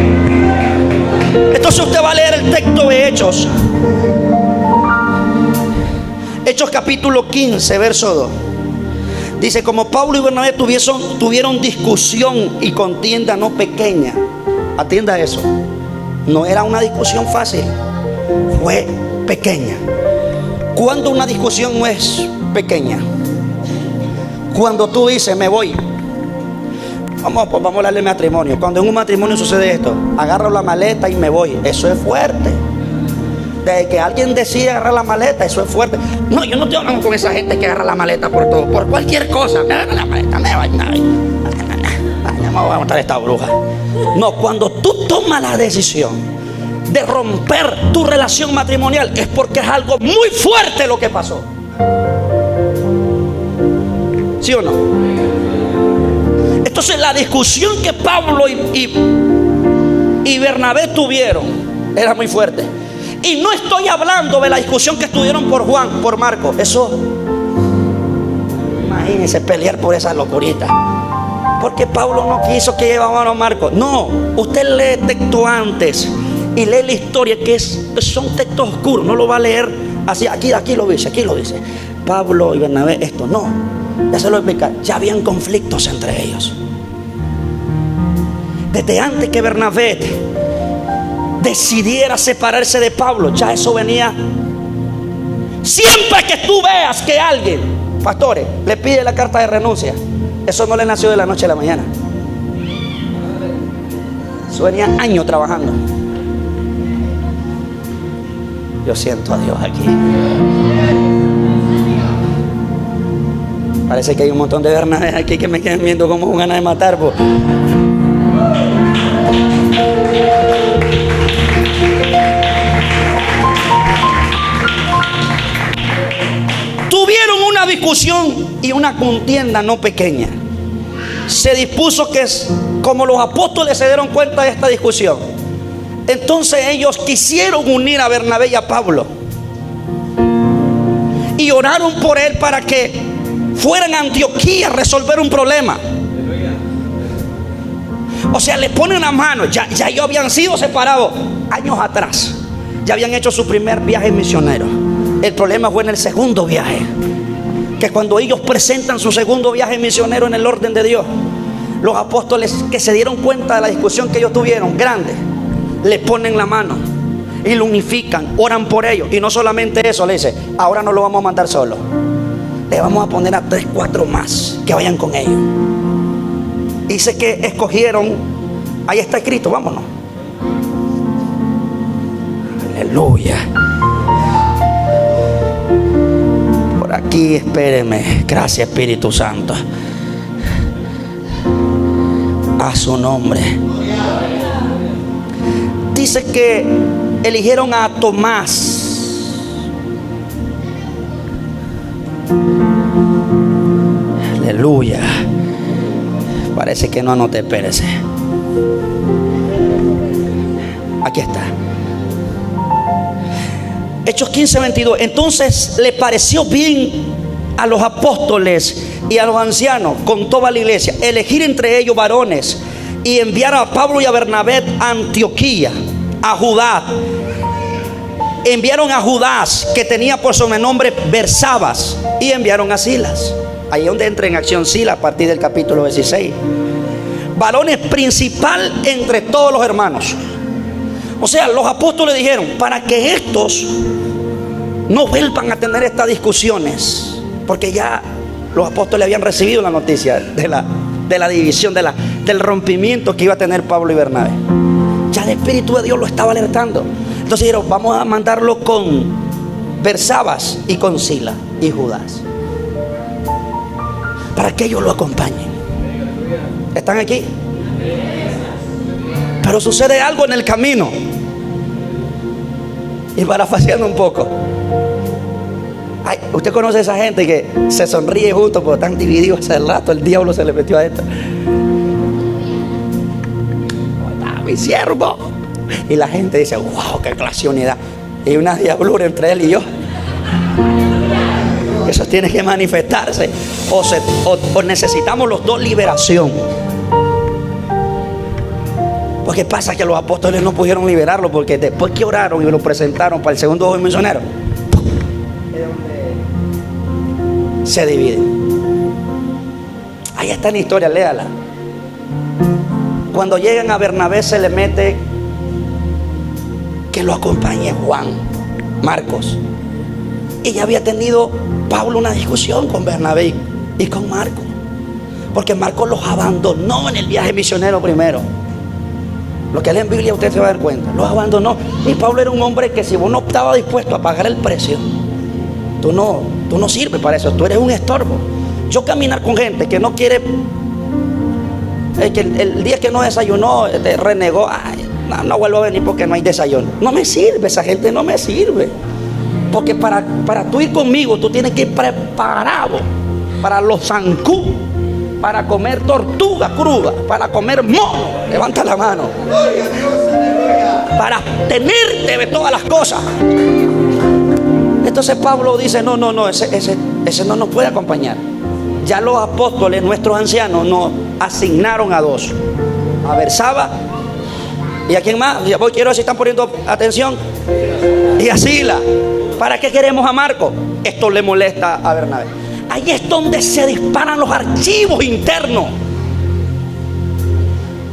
Entonces usted va a leer el texto de Hechos. Hechos capítulo 15, verso 2. Dice: como Pablo y Bernabé tuvieron discusión y contienda no pequeña. Atienda eso. No era una discusión fácil, fue pequeña. Cuando una discusión no es pequeña, cuando tú dices: me voy, vamos a hablar de matrimonio. Cuando en un matrimonio sucede esto: agarro la maleta y me voy. Eso es fuerte. Desde que alguien decide agarrar la maleta, eso es fuerte. No, yo no estoy hablando con esa gente que agarra la maleta por todo, por cualquier cosa. Me agarra la maleta, me voy. Vamos a matar a esta bruja. No, cuando tú tomas la decisión de romper tu relación matrimonial, es porque es algo muy fuerte lo que pasó. ¿Sí o no? Entonces la discusión que Pablo y Bernabé tuvieron era muy fuerte. Y no estoy hablando de la discusión que tuvieron por Juan, por Marco. Eso, imagínense pelear por esa locurita. Porque Pablo no quiso que llevaran a Marco. No, usted lee texto antes y lee la historia, que son textos oscuros. No lo va a leer así. Aquí lo dice. Pablo y Bernabé, esto no. Ya se lo voy a explicar. Ya habían conflictos entre ellos. Desde antes que Bernabé decidiera separarse de Pablo, ya eso venía. Siempre que tú veas que alguien, pastores, le pide la carta de renuncia, eso no le nació de la noche a la mañana. Eso venía años trabajando. Yo siento a Dios aquí. Parece que hay un montón de Bernabé aquí que me quedan viendo como ganas de matar, pues. Tuvieron una discusión y una contienda no pequeña. Se dispuso que, como los apóstoles se dieron cuenta de esta discusión, entonces ellos quisieron unir a Bernabé y a Pablo y oraron por él para que fueran a Antioquía a resolver un problema. O sea, le ponen la mano. Ya ellos habían sido separados años atrás. Ya habían hecho su primer viaje misionero. El problema fue en el segundo viaje, que cuando ellos presentan su segundo viaje misionero en el orden de Dios, los apóstoles, que se dieron cuenta de la discusión que ellos tuvieron grande, le ponen la mano y lo unifican, oran por ellos. Y no solamente eso, le dice: ahora no lo vamos a mandar solo, le vamos a poner a 3, 4 más que vayan con ellos. Dice que escogieron, ahí está escrito, vámonos. Aleluya. Por aquí, espéreme. Gracias, Espíritu Santo. A su nombre. Dice que eligieron a Tomás. Aleluya. Parece que no anoté, espérese. Aquí está. Hechos 15:22. Entonces le pareció bien a los apóstoles y a los ancianos con toda la iglesia elegir entre ellos varones y enviar a Pablo y a Bernabé a Antioquía, a Judá. Enviaron a Judas, que tenía por sobrenombre Bersabas, y enviaron a Silas. Ahí es donde entra en acción Silas a partir del capítulo 16. Varones principal entre todos los hermanos. O sea, los apóstoles dijeron, para que estos no vuelvan a tener estas discusiones, porque ya los apóstoles habían recibido la noticia de la división, del rompimiento que iba a tener Pablo y Bernabé. Ya el Espíritu de Dios lo estaba alertando. Entonces dijeron, vamos a mandarlo con Bersabas y con Silas y Judas, para que ellos lo acompañen. ¿Están aquí? Pero sucede algo en el camino. Y parafraseando un poco, ay, usted conoce a esa gente que se sonríe juntos porque están divididos hace rato. El diablo se le metió a esto. Mi siervo. Y la gente dice, wow, qué clase de unidad. Y una diablura entre él y yo. Eso tiene que manifestarse. O necesitamos los dos liberación. Porque pasa que los apóstoles no pudieron liberarlo, porque después que oraron y lo presentaron para el segundo joven misionero, se dividen. Ahí está en la historia, léala. Cuando llegan a Bernabé se le mete que lo acompañe Juan, Marcos. Y ya había tenido Pablo una discusión con Bernabé y con Marcos, porque Marcos los abandonó en el viaje misionero primero. Lo que lee en Biblia usted se va a dar cuenta. Los abandonó. Y Pablo era un hombre que si vos no estabas dispuesto a pagar el precio, tú no sirves para eso. Tú eres un estorbo. Yo caminar con gente que no quiere, que el día que no desayunó renegó, ay, no vuelvo a venir porque no hay desayuno. No me sirve, esa gente no me sirve. Porque para tú ir conmigo, tú tienes que ir preparado para los zancú, para comer tortuga cruda, para comer mono, levanta la mano, para tenerte de todas las cosas. Entonces Pablo dice, no, ese no nos puede acompañar. Ya los apóstoles, nuestros ancianos, nos asignaron a dos, a Bersabas y a quién más, quiero ver si están poniendo atención, y a Silas. ¿Para qué queremos a Marcos? Esto le molesta a Bernabé. Ahí es donde se disparan los archivos internos.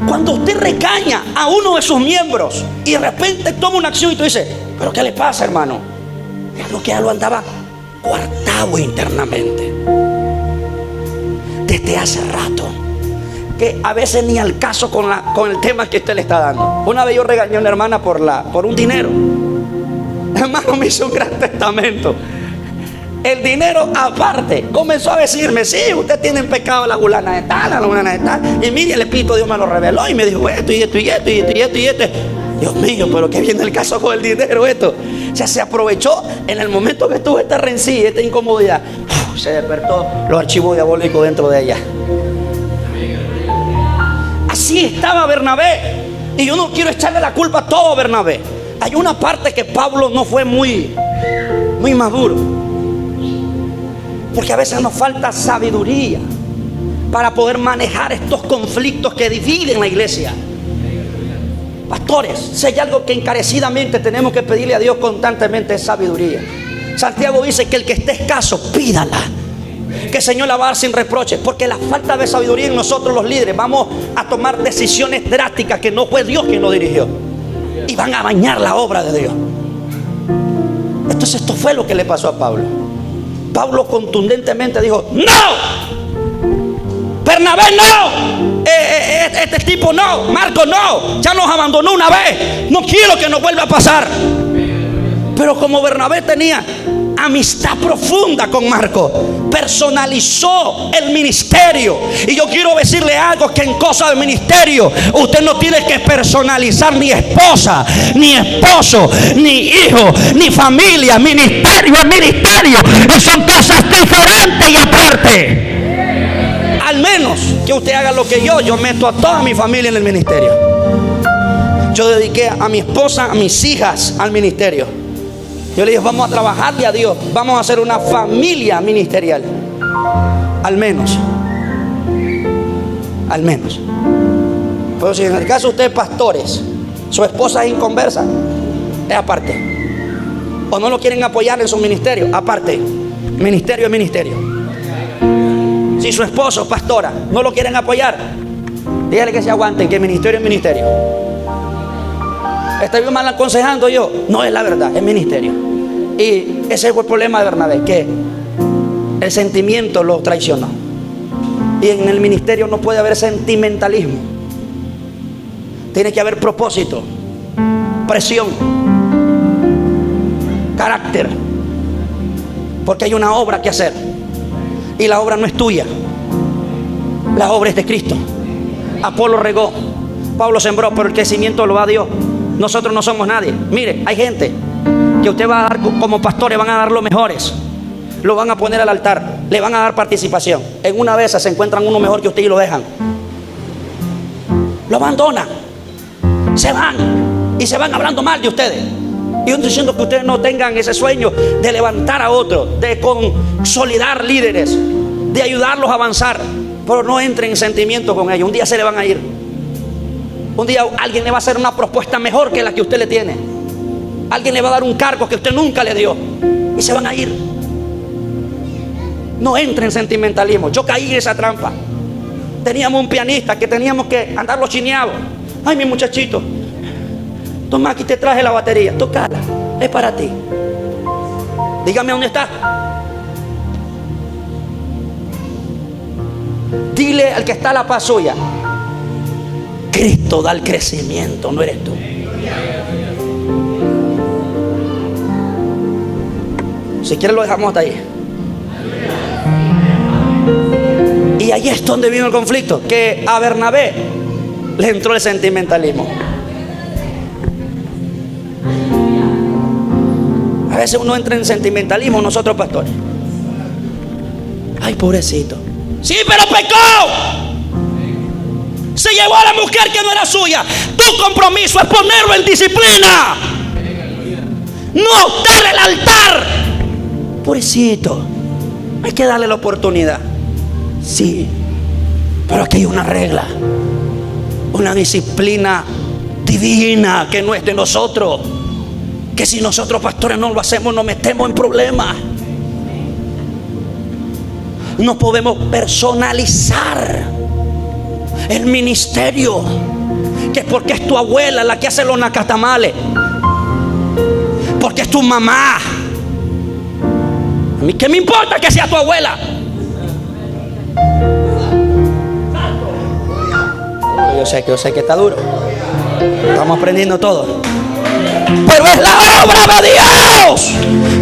Cuando usted recaña a uno de sus miembros y de repente toma una acción y tú dices, ¿pero qué le pasa, hermano? Es lo que ya lo andaba coartado internamente desde hace rato, que a veces ni al caso con el tema que usted le está dando. Una vez yo regañé a una hermana por un dinero. Hermano, me hizo un gran testamento. El dinero aparte comenzó a decirme, sí, usted tiene en pecado la fulana de tal, la fulana de tal. Y mire, el Espíritu de Dios me lo reveló y me dijo esto y esto y esto y esto y esto y esto. Dios mío, pero qué viene el caso con el dinero esto. O sea, se aprovechó en el momento que tuvo esta rencilla, esta incomodidad. Se despertó los archivos diabólicos dentro de ella. Así estaba Bernabé. Y yo no quiero echarle la culpa a todo Bernabé. Hay una parte que Pablo no fue muy maduro, porque a veces nos falta sabiduría para poder manejar estos conflictos que dividen la iglesia. Pastores, si hay algo que encarecidamente tenemos que pedirle a Dios constantemente, es sabiduría. Santiago dice que el que esté escaso, pídala, que el Señor la va a dar sin reproche, porque la falta de sabiduría en nosotros los líderes, vamos a tomar decisiones drásticas que no fue Dios quien lo dirigió, y van a dañar la obra de Dios. Entonces esto fue lo que le pasó a Pablo. Pablo contundentemente dijo, no, Bernabé no, este tipo no, Marcos no, ya nos abandonó una vez, no quiero que nos vuelva a pasar. Pero como Bernabé tenía amistad profunda con Marcos, personalizó el ministerio. Y yo quiero decirle algo, que en cosas del ministerio usted no tiene que personalizar ni esposa, ni esposo, ni hijo, ni familia. Ministerio es ministerio y son cosas diferentes y aparte. Al menos que usted haga lo que yo meto a toda mi familia en el ministerio. Yo dediqué a mi esposa, a mis hijas al ministerio. Yo le dije, vamos a trabajarle a Dios, vamos a hacer una familia ministerial. Al menos. Pero si en el caso de ustedes pastores, su esposa es inconversa, es aparte. O no lo quieren apoyar en su ministerio, aparte. Ministerio es ministerio. Si su esposo, pastora, no lo quieren apoyar, dígale que se aguanten, que ministerio es ministerio. ¿Estoy mal aconsejando yo? No, es la verdad, es ministerio. Y ese fue el problema de Bernabé, que el sentimiento lo traicionó. Y en el ministerio no puede haber sentimentalismo. Tiene que haber propósito, presión, carácter. Porque hay una obra que hacer. Y la obra no es tuya. La obra es de Cristo. Apolo regó, Pablo sembró, pero el crecimiento lo da Dios. Nosotros no somos nadie. Mire, hay gente que usted va a dar como pastores, van a dar los mejores, lo van a poner al altar, le van a dar participación. En una vez se encuentran uno mejor que usted y lo dejan, lo abandonan, se van y se van hablando mal de ustedes. Y yo estoy diciendo que ustedes no tengan ese sueño de levantar a otros, de consolidar líderes, de ayudarlos a avanzar, pero no entren en sentimiento con ellos. Un día se le van a ir. Un día alguien le va a hacer una propuesta mejor que la que usted le tiene. Alguien le va a dar un cargo que usted nunca le dio y se van a ir. No entre en sentimentalismo. Yo caí en esa trampa. Teníamos un pianista que teníamos que andarlo chineado. Ay, mi muchachito, toma, aquí te traje la batería, tócala, es para ti. Dígame dónde está. Dile al que está a la paz suya: Cristo da el crecimiento, no eres tú. Si quieres lo dejamos hasta ahí. Y ahí es donde vino el conflicto, que a Bernabé le entró el sentimentalismo. A veces uno entra en sentimentalismo, nosotros pastores. Ay, pobrecito. Sí, pero pecó. Se llevó a la mujer que no era suya. Tu compromiso es ponerlo en disciplina, no darle el altar. Pobrecito, hay que darle la oportunidad. Sí, pero aquí hay una regla, una disciplina divina que no es de nosotros. Que si nosotros pastores no lo hacemos, nos metemos en problemas. No podemos personalizar el ministerio, que es porque es tu abuela la que hace los nacatamales, porque es tu mamá. A mí qué me importa que sea tu abuela. Yo sé que está duro. Estamos aprendiendo todo. Pero es la obra de Dios.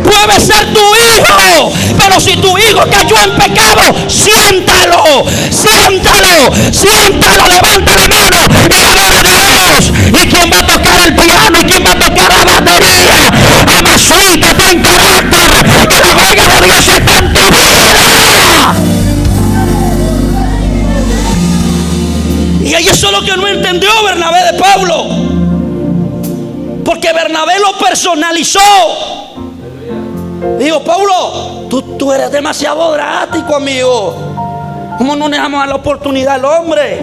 Puede ser tu hijo, pero si tu hijo cayó en pecado, siéntalo, levanta la mano y adora a Dios. ¿Y quién va a tocar el piano? ¿Y quién va a tocar la batería? Capacítate en carácter, que la gloria de Dios está en tu vida. Y ahí eso es lo que no entendió Bernabé de Pablo, porque Bernabé lo personalizó. Digo, Pablo, tú eres demasiado drástico, amigo. ¿Cómo no dejamos a la oportunidad al hombre?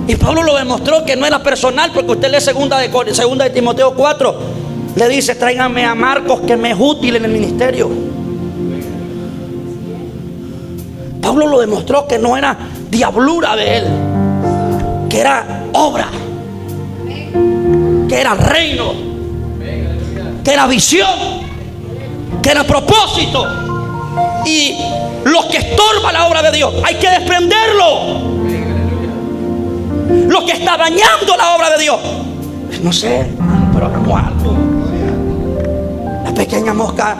Y Pablo lo demostró que no era personal, porque usted lee segunda de Timoteo 4, le dice: tráiganme a Marcos, que me es útil en el ministerio. Pablo lo demostró que no era diablura de él, que era obra, que era reino, que era visión, que era propósito. Y Lo que estorba la obra de Dios, hay que desprenderlo. Lo que está dañando la obra de Dios, no sé, pero hagamos algo. Las pequeñas moscas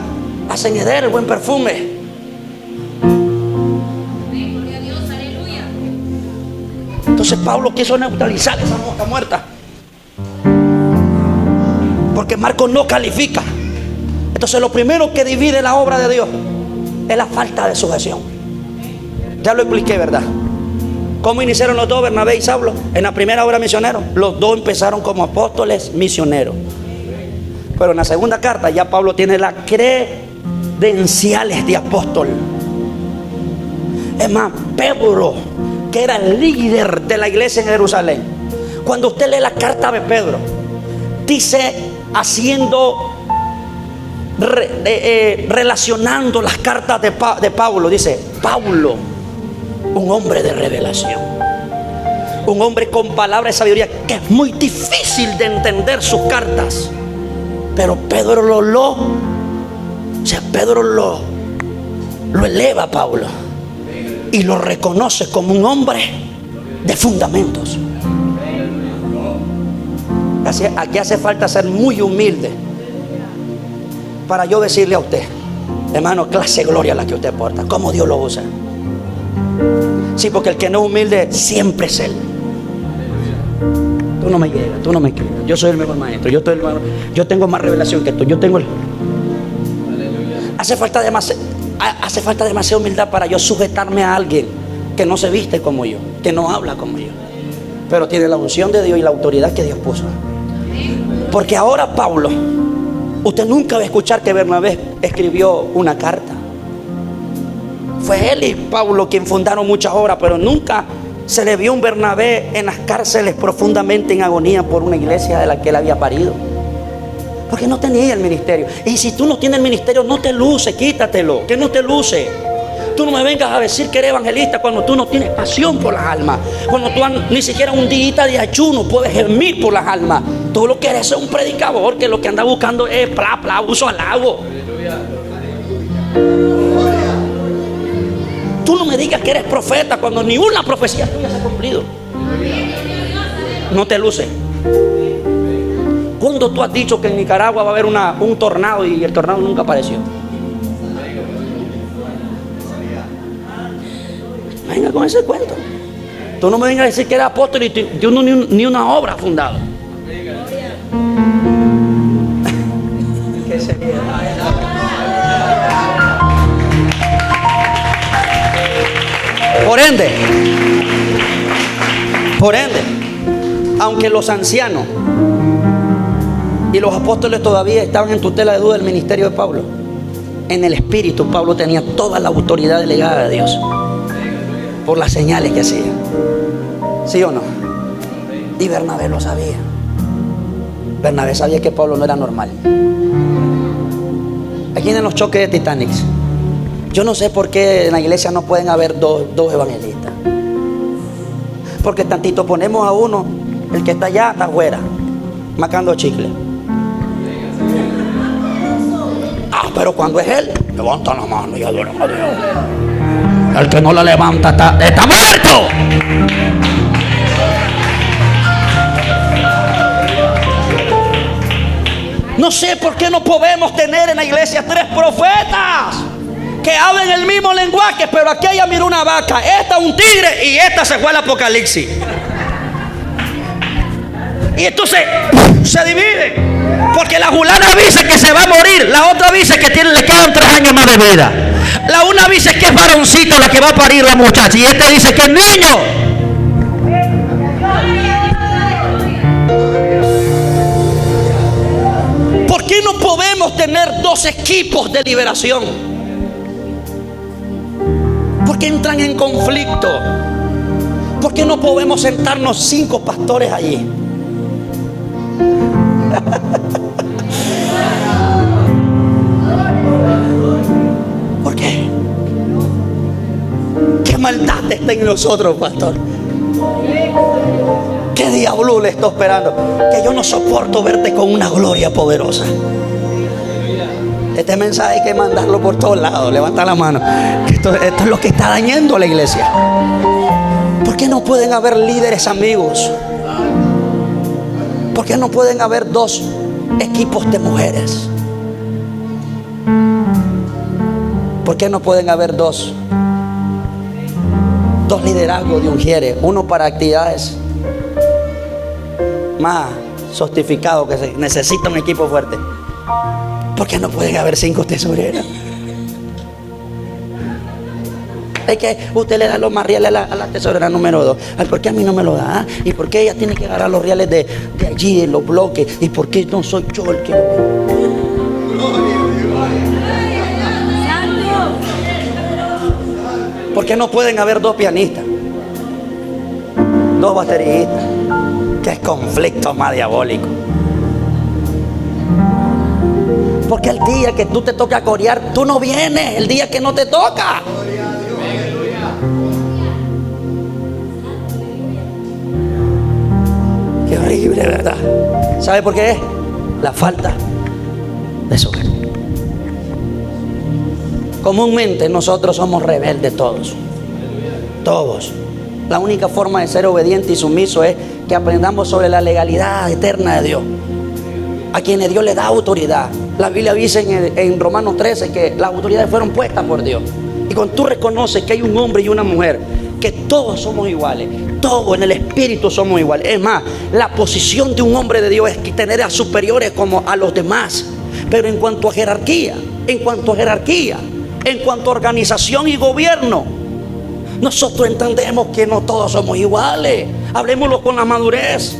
hacen heder el buen perfume. Entonces Pablo quiso neutralizar esa mosca muerta, porque Marcos no califica. Entonces lo primero que divide la obra de Dios es la falta de sujeción. Ya lo expliqué, ¿verdad? ¿Cómo iniciaron los dos, Bernabé y Saulo? En la primera obra misionero, los dos empezaron como apóstoles misioneros. Pero en la segunda carta ya Pablo tiene las credenciales de apóstol. Es más, Pedro, que era el líder de la iglesia en Jerusalén, cuando usted lee la carta de Pedro, dice, relacionando las cartas de Pablo, dice: Pablo, un hombre de revelación, un hombre con palabras de sabiduría, que es muy difícil de entender sus cartas. Pero Pedro lo eleva a Pablo y lo reconoce como un hombre de fundamentos. Aquí hace falta ser muy humilde para yo decirle a usted: hermano, clase de gloria la que usted porta, cómo Dios lo usa. Sí, porque el que no es humilde siempre es él. Tú no me llegas, tú no me quieres. Yo soy el mejor maestro, yo tengo más revelación que tú. Hace falta demasiada humildad para yo sujetarme a alguien que no se viste como yo, que no habla como yo, pero tiene la unción de Dios y la autoridad que Dios puso. Porque ahora Pablo, usted nunca va a escuchar que Bernabé escribió una carta. Fue él y Pablo quien fundaron muchas obras, pero nunca se le vio un Bernabé en las cárceles profundamente en agonía por una iglesia de la que él había parido. Porque no tenía el ministerio. Y si tú no tienes el ministerio, no te luce, quítatelo, que no te luce. Tú no me vengas a decir que eres evangelista cuando tú no tienes pasión por las almas, cuando tú ni siquiera un día de ayuno puedes gemir por las almas. Tú lo que eres es un predicador que lo que anda buscando es uso halago. Tú no me digas que eres profeta cuando ni una profecía tuya se ha cumplido. No te luce. ¿Cuándo tú has dicho que en Nicaragua va a haber un tornado y el tornado nunca apareció? Venga con ese cuento. Tú no me vengas a decir que eres apóstol y tú ni una obra has fundado. ¿Qué sería? Por ende, aunque los ancianos y los apóstoles todavía estaban en tutela de duda del ministerio de Pablo, en el espíritu Pablo tenía toda la autoridad delegada de Dios por las señales que hacía. ¿Sí o no? Y Bernabé lo sabía. Bernabé sabía que Pablo no era normal. Aquí en los choques de Titanic, yo no sé por qué en la iglesia no pueden haber dos evangelistas. Porque tantito ponemos a uno, el que está allá está afuera, macando chicle. Pero cuando es él, levanta la mano y adora a Dios. El que no la levanta está muerto. No sé por qué no podemos tener en la iglesia 3 profetas que hablen el mismo lenguaje, pero aquella miró una vaca, esta un tigre y esta se fue al Apocalipsis. Y entonces se divide. Porque la fulana dice que se va a morir, la otra dice que le quedan 3 años más de vida. La una dice que es varoncito la que va a parir la muchacha y este dice que es niño. ¿Por qué no podemos tener 2 equipos de liberación? ¿Por qué entran en conflicto? ¿Por qué no podemos sentarnos 5 pastores allí? ¿Por qué? ¿Qué maldad está en nosotros, pastor? ¿Qué diablo le está esperando? Que yo no soporto verte con una gloria poderosa. Este mensaje hay que mandarlo por todos lados. Levanta la mano. Esto es lo que está dañando a la iglesia. ¿Por qué no pueden haber líderes amigos? ¿Por qué no pueden haber dos equipos de mujeres? ¿Por qué no pueden haber dos liderazgos de ungieres? Uno para actividades más sofisticados, que se necesita un equipo fuerte. ¿Por qué no pueden haber 5 tesoreras? Es que usted le da los más reales a la tesorera número 2. ¿Por qué a mí no me lo da? ¿Y por qué ella tiene que agarrar los reales de allí, en los bloques? ¿Y por qué no soy yo el que lo ve? ¿Por qué no pueden haber 2 pianistas? 2 bateristas. Qué conflicto más diabólico. Porque el día que tú te toca corear, tú no vienes. El día que no te toca. Qué horrible, ¿verdad? ¿Sabe por qué es? La falta de suerte. Comúnmente nosotros somos rebeldes todos. Todos. La única forma de ser obediente y sumiso es que aprendamos sobre la legalidad eterna de Dios, a quienes Dios le da autoridad. La Biblia dice en Romanos 13 que las autoridades fueron puestas por Dios. Y cuando tú reconoces que hay un hombre y una mujer, que todos somos iguales, todos en el espíritu somos iguales. Es más, la posición de un hombre de Dios es que tener a superiores como a los demás. Pero en cuanto a jerarquía, en cuanto a organización y gobierno, nosotros entendemos que no todos somos iguales. Hablemoslo con la madurez.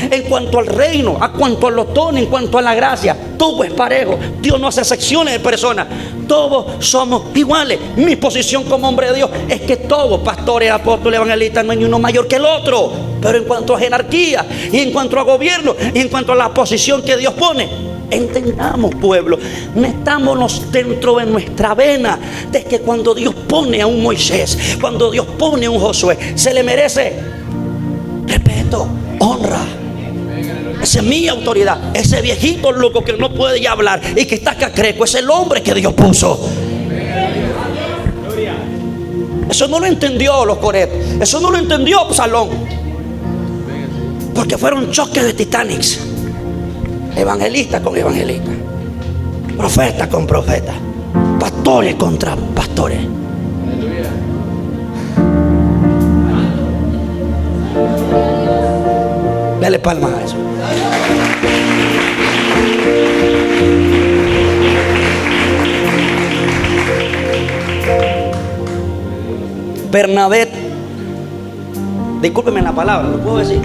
En cuanto al reino, en cuanto a los dones, en cuanto a la gracia, todo es parejo. Dios no hace secciones de personas. Todos somos iguales. Mi posición como hombre de Dios es que todos, pastores, apóstoles, evangelistas, no hay uno mayor que el otro. Pero en cuanto a jerarquía, y en cuanto a gobierno, y en cuanto a la posición que Dios pone, entendamos, pueblo, metámonos dentro de nuestra vena de que cuando Dios pone a un Moisés, cuando Dios pone a un Josué, se le merece respeto, honra. Esa es mi autoridad. Ese viejito loco que no puede ya hablar y que está cacreco es el hombre que Dios puso. Eso no lo entendió los Coret. Eso no lo entendió Salón. Porque fueron choques de Titanics. Evangelista con evangelista, profeta con profeta, pastores contra pastores. Dale palmas a eso. Bernabé, discúlpeme la palabra, ¿lo puedo decir?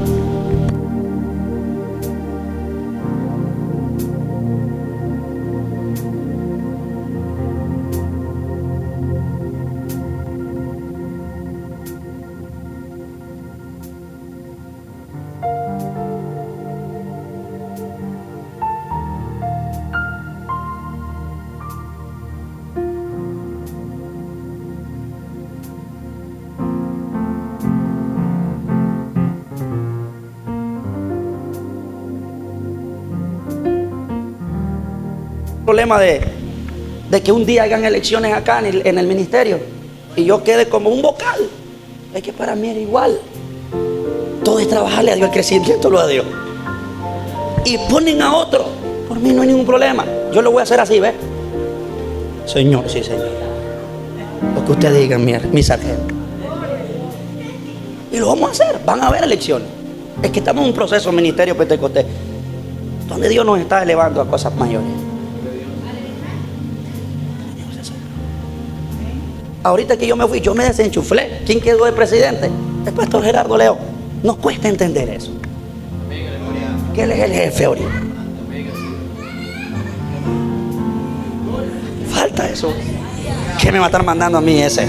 Problema de que un día hagan elecciones acá en el ministerio y yo quede como un vocal. Es que para mí era igual. Todo es trabajarle a Dios, el crecimiento lo da Dios. Y ponen a otro. Por mí no hay ningún problema. Yo lo voy a hacer así, ¿ves? Señor, sí, Señor. Lo que usted diga, mi sargento. Y lo vamos a hacer. Van a haber elecciones. Es que estamos en un proceso ministerio pentecostés donde Dios nos está elevando a cosas mayores. Ahorita que yo me fui, yo me desenchuflé. ¿Quién quedó de presidente? El pastor Gerardo León. Nos cuesta entender eso. Que él es el jefe ahorita. Falta eso. ¿Qué me va a estar mandando a mí ese?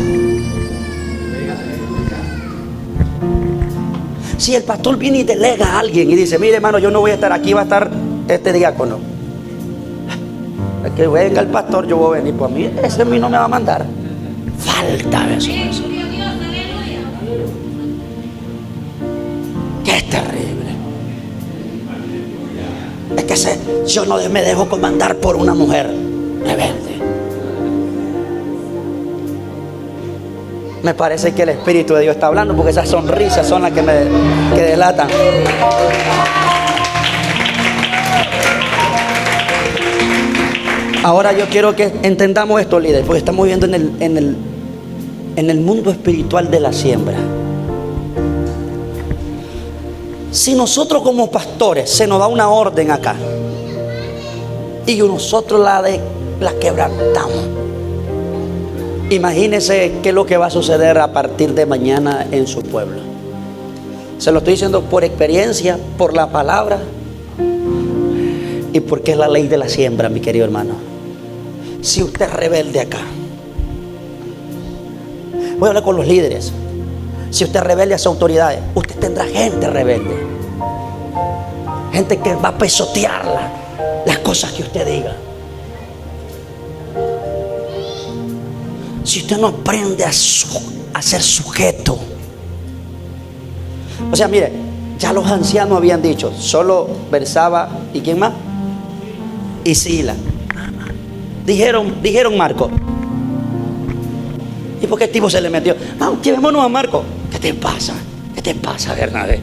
Si el pastor viene y delega a alguien y dice: mire, hermano, yo no voy a estar aquí, va a estar este diácono. Es que venga el pastor, yo voy a venir. Por mí, ese a mí no me va a mandar. Falta eso. Qué terrible. Es que yo no me dejo comandar por una mujer. rebelde. Me parece que el Espíritu de Dios está hablando, porque esas sonrisas son las que que delatan. Ahora yo quiero que entendamos esto, líder, porque estamos viviendo en el mundo espiritual de la siembra. Si nosotros como pastores se nos da una orden acá y nosotros la quebrantamos, imagínense qué es lo que va a suceder a partir de mañana en su pueblo. Se lo estoy diciendo por experiencia, por la palabra y porque es la ley de la siembra, mi querido hermano. Si usted es rebelde acá, voy a hablar con los líderes. Si usted es rebelde a sus autoridades, usted tendrá gente rebelde, gente que va a pisotear las cosas que usted diga. Si usted no aprende a ser sujeto. O sea, mire, ya los ancianos habían dicho, solo versaba, ¿y quién más? Y Sila. Dijeron Marco. ¿Y por qué el tipo se le metió? Llevémonos a Marco. ¿Qué te pasa? ¿Qué te pasa, Bernabé?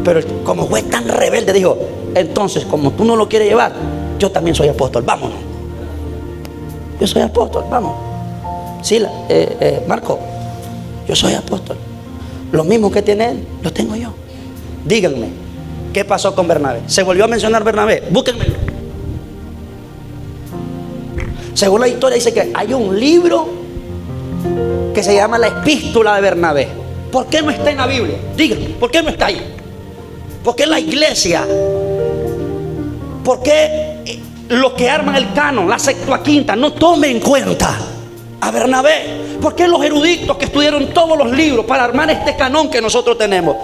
Pero como fue tan rebelde, dijo, entonces, como tú no lo quieres llevar, yo también soy apóstol, vámonos. Yo soy apóstol, vamos. Sila, Marco, yo soy apóstol. Lo mismo que tiene él, lo tengo yo. Díganme, ¿qué pasó con Bernabé? ¿Se volvió a mencionar Bernabé? Búsquenmelo. Según la historia dice que hay un libro que se llama la Epístola de Bernabé. ¿Por qué no está en la Biblia? Díganme, ¿por qué no está ahí? ¿Por qué en la iglesia? ¿Por qué los que arman el canon, la Septuaginta, no tomen en cuenta a Bernabé? ¿Por qué los eruditos que estudiaron todos los libros para armar este canon que nosotros tenemos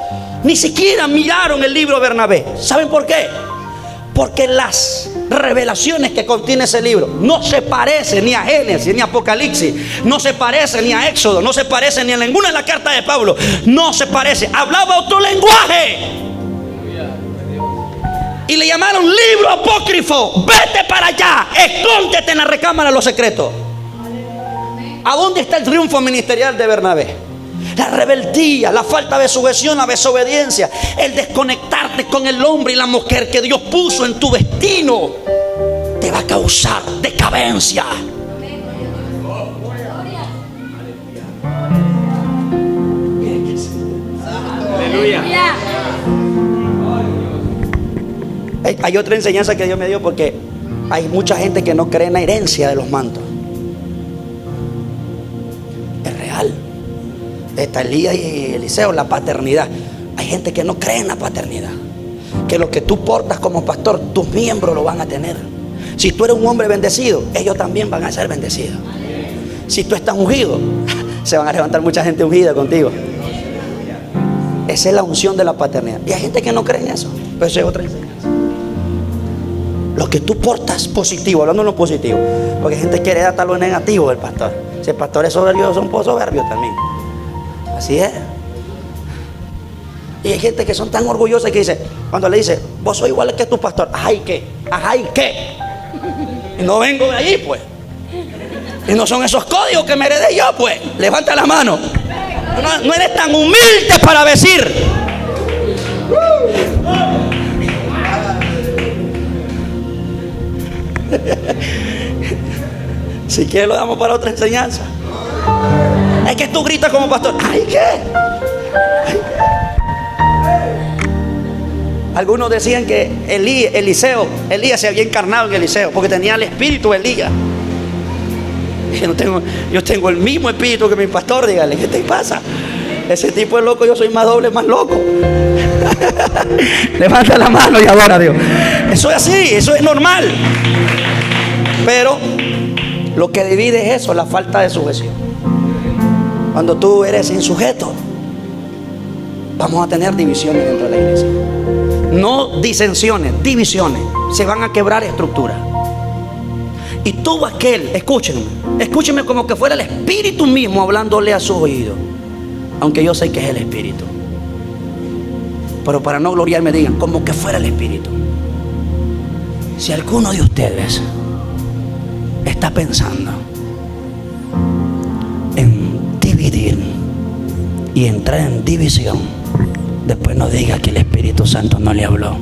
ni siquiera miraron el libro de Bernabé? ¿Saben por qué? Porque las revelaciones que contiene ese libro no se parecen ni a Génesis ni a Apocalipsis, no se parece ni a Éxodo, no se parece ni a ninguna de las cartas de Pablo, no se parece, hablaba otro lenguaje y le llamaron libro apócrifo. Vete para allá, escóndete en la recámara de los secretos. ¿A dónde está el triunfo ministerial de Bernabé? La rebeldía, la falta de sujeción, la desobediencia, el desconectarte con el hombre y la mujer que Dios puso en tu destino, te va a causar decadencia. Aleluya. Hay otra enseñanza que Dios me dio, porque hay mucha gente que no cree en la herencia de los mantos. Es real. Está Elías y Eliseo, la paternidad. Hay gente que no cree en la paternidad, que lo que tú portas como pastor, tus miembros lo van a tener. Si tú eres un hombre bendecido, ellos también van a ser bendecidos. Si tú estás ungido, se van a levantar mucha gente ungida contigo. Esa es la unción de la paternidad. Y hay gente que no cree en eso, pero eso es otra enseñanza. Lo que tú portas positivo, hablando de lo positivo, porque hay gente que hereda hasta lo negativo del pastor. Si el pastor es soberbio, son soberbios también. Así es. Y hay gente que son tan orgullosas que dice, cuando le dice, vos sois igual que tu pastor, ajá y qué, ajá y qué. Y no vengo de allí, pues. Y no son esos códigos que me heredé yo, pues. Levanta la mano. No eres tan humilde para decir. Si quieres lo damos para otra enseñanza. Es que tú gritas como pastor, ay, ¿qué? Algunos decían que Elías se había encarnado en Eliseo, porque tenía el espíritu de Elías. Yo tengo el mismo espíritu que mi pastor. Dígale, ¿qué te pasa? Ese tipo es loco, yo soy más doble, más loco. Levanta la mano y adora a Dios. Eso es así, eso es normal. Pero lo que divide es eso, la falta de sujeción. Cuando tú eres insujeto, vamos a tener divisiones dentro de la iglesia. No disensiones, divisiones. Se van a quebrar estructuras. Y todo aquel, escúchenme como que fuera el Espíritu mismo hablándole a su oído, aunque yo sé que es el Espíritu, pero para no gloriarme digan como que fuera el Espíritu. Si alguno de ustedes está pensando en dividir y entrar en división, después no diga que el Espíritu Santo no le habló.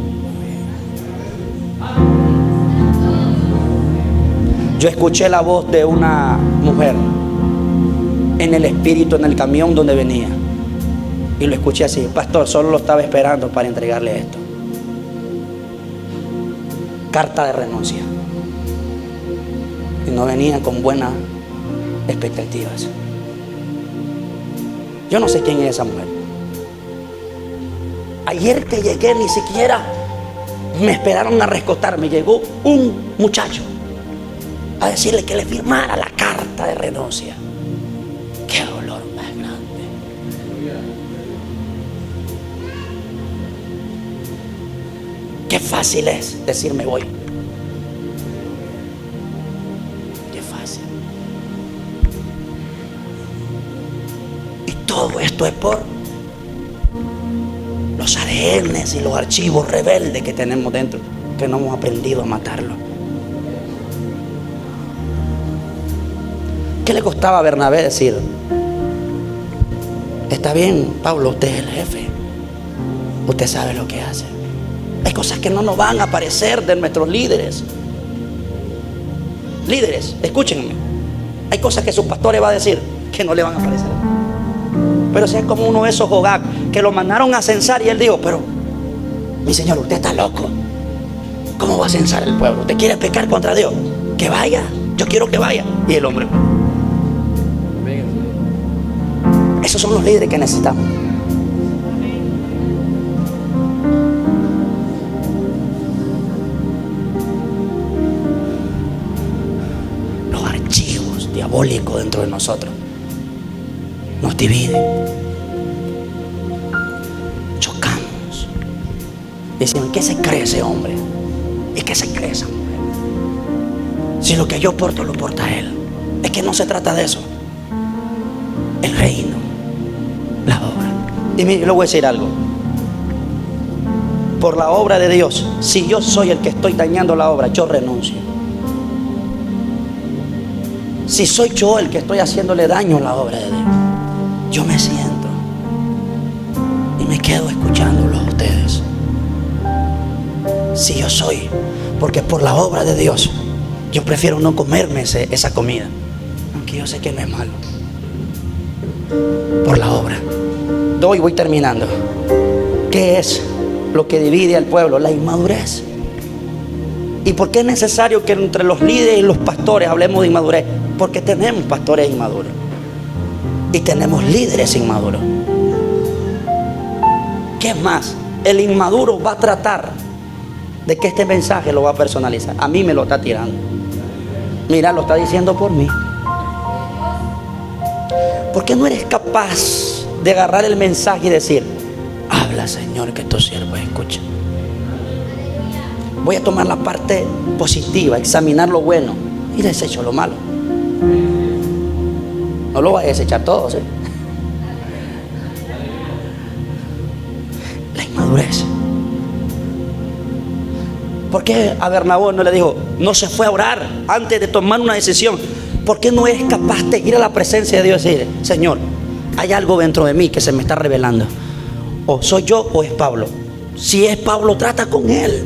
Yo escuché la voz de una mujer en el espíritu, en el camión donde venía, y lo escuché así: pastor, solo lo estaba esperando para entregarle esto. Carta de renuncia. Y no venía con buenas expectativas. Yo no sé quién es esa mujer. Ayer que llegué ni siquiera me esperaron a rescatarme. Llegó un muchacho a decirle que le firmara la carta de renuncia. Qué dolor más grande. Qué fácil es decirme voy. Qué fácil. Y todo esto es por los ADNs y los archivos rebeldes que tenemos dentro, que no hemos aprendido a matarlo. ¿Qué le costaba a Bernabé decir: está bien, Pablo, usted es el jefe, usted sabe lo que hace? Hay cosas que no nos van a aparecer de nuestros líderes. Líderes, escúchenme. Hay cosas que sus pastores va a decir que no le van a aparecer. Pero si es como uno de esos Jogak que lo mandaron a censar y él dijo: pero mi señor, usted está loco. ¿Cómo va a censar el pueblo? ¿Usted quiere pecar contra Dios? Que vaya, yo quiero que vaya. Y el hombre: esos son los líderes que necesitamos. Los archivos diabólicos dentro de nosotros nos dividen, chocamos. Dicen: ¿qué se cree ese hombre? ¿Y qué se cree esa mujer? Si lo que yo porto lo porta él. Es que no se trata de eso. El reino, la obra. Y mire, le voy a decir algo. Por la obra de Dios, si yo soy el que estoy dañando la obra, yo renuncio. Si soy yo el que estoy haciéndole daño a la obra de Dios, yo me siento y me quedo escuchándolos a ustedes. Si yo soy, porque por la obra de Dios yo prefiero no comerme esa comida, aunque yo sé que no es malo. Por la obra. Voy terminando. ¿Qué es lo que divide al pueblo? La inmadurez. ¿Y por qué es necesario que entre los líderes y los pastores hablemos de inmadurez? Porque tenemos pastores inmaduros y tenemos líderes inmaduros. ¿Qué es más? El inmaduro va a tratar de que este mensaje lo va a personalizar. A mí me lo está tirando. Mira, lo está diciendo por mí. ¿Por qué no eres capaz de agarrar el mensaje y decir: habla, Señor, que tu siervo escucha? Voy a tomar la parte positiva, examinar lo bueno y desecho lo malo. No lo voy a desechar todo, ¿sí? La inmadurez. ¿Por qué a Bernabé no le dijo, no se fue a orar antes de tomar una decisión? ¿Por qué no es capaz de ir a la presencia de Dios y decir: Señor, hay algo dentro de mí que se me está revelando? O soy yo o es Pablo. Si es Pablo, trata con él.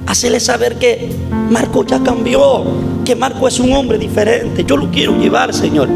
Hacele saber que Marco ya cambió, que Marco es un hombre diferente. Yo lo quiero llevar, Señor.